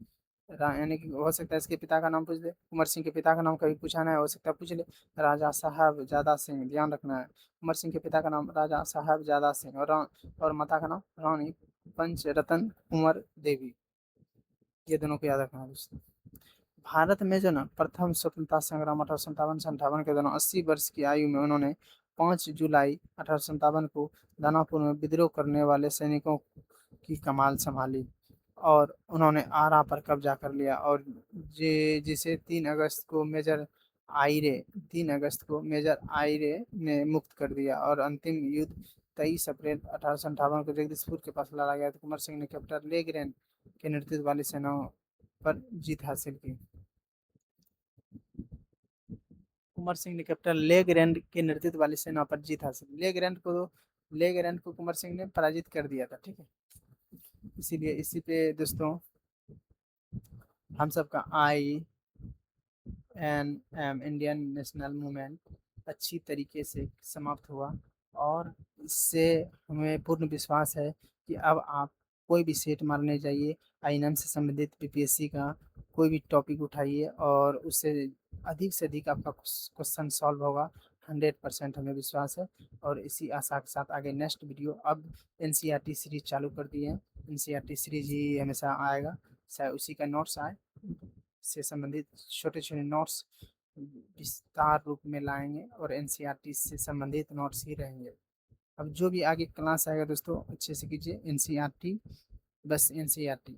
यानी कि हो सकता है इसके पिता का नाम पूछ ले, कुंवर सिंह के पिता का नाम कभी पूछा ना है, हो सकता है पूछ ले। राजा साहबजादा सिंह, ध्यान रखना है, कुंवर सिंह के पिता का नाम राजा साहबजादा सिंह और माता का नाम रानी पंचरतन कुंवर देवी, ये दोनों को याद रखना है दोस्तों। भारत में जो ना प्रथम स्वतंत्रता संग्राम 1857 से 58 के दौरान 80 वर्ष की आयु में उन्होंने 5 जुलाई 1857 को दानापुर में विद्रोह करने वाले सैनिकों की कमान संभाली और उन्होंने आरा पर कब्जा कर लिया, और जिसे 3 अगस्त को मेजर आयरे ने मुक्त कर दिया, और अंतिम युद्ध 23 अप्रैल 1858 को जगदीशपुर के पास लड़ा गया। तो कुंवर सिंह ने कैप्टन लेग्रैंड के नेतृत्व वाली सेनाओं पर जीत हासिल की। कुंवर सिंह ने कैप्टन लेग्रैंड के नेतृत्व वाली सेना पर जीत हासिल। लेग्रैंड को कुंवर सिंह ने पराजित कर दिया था, ठीक है। इसीलिए इसी पे दोस्तों हम सबका INM इंडियन नेशनल मूवमेंट अच्छी तरीके से समाप्त हुआ, और इससे हमें पूर्ण विश्वास है कि अब आप कोई भी सेट मारने जाइए, INM से संबंधित बीपीएससी का कोई भी टॉपिक उठाइए और उससे अधिक से अधिक आपका क्वेश्चन सॉल्व होगा, 100% हमें विश्वास है। और इसी आशा के साथ आगे नेक्स्ट वीडियो, अब NCERT सीरीज चालू कर दिए हैं, NCERT सीरीज ही हमेशा आएगा, चाहे उसी का नोट्स आए, से संबंधित छोटे छोटे नोट्स विस्तार रूप में लाएंगे और NCERT से संबंधित नोट्स ही रहेंगे। अब जो भी आगे क्लास आएगा दोस्तों अच्छे से कीजिए, NCERT, बस NCERT।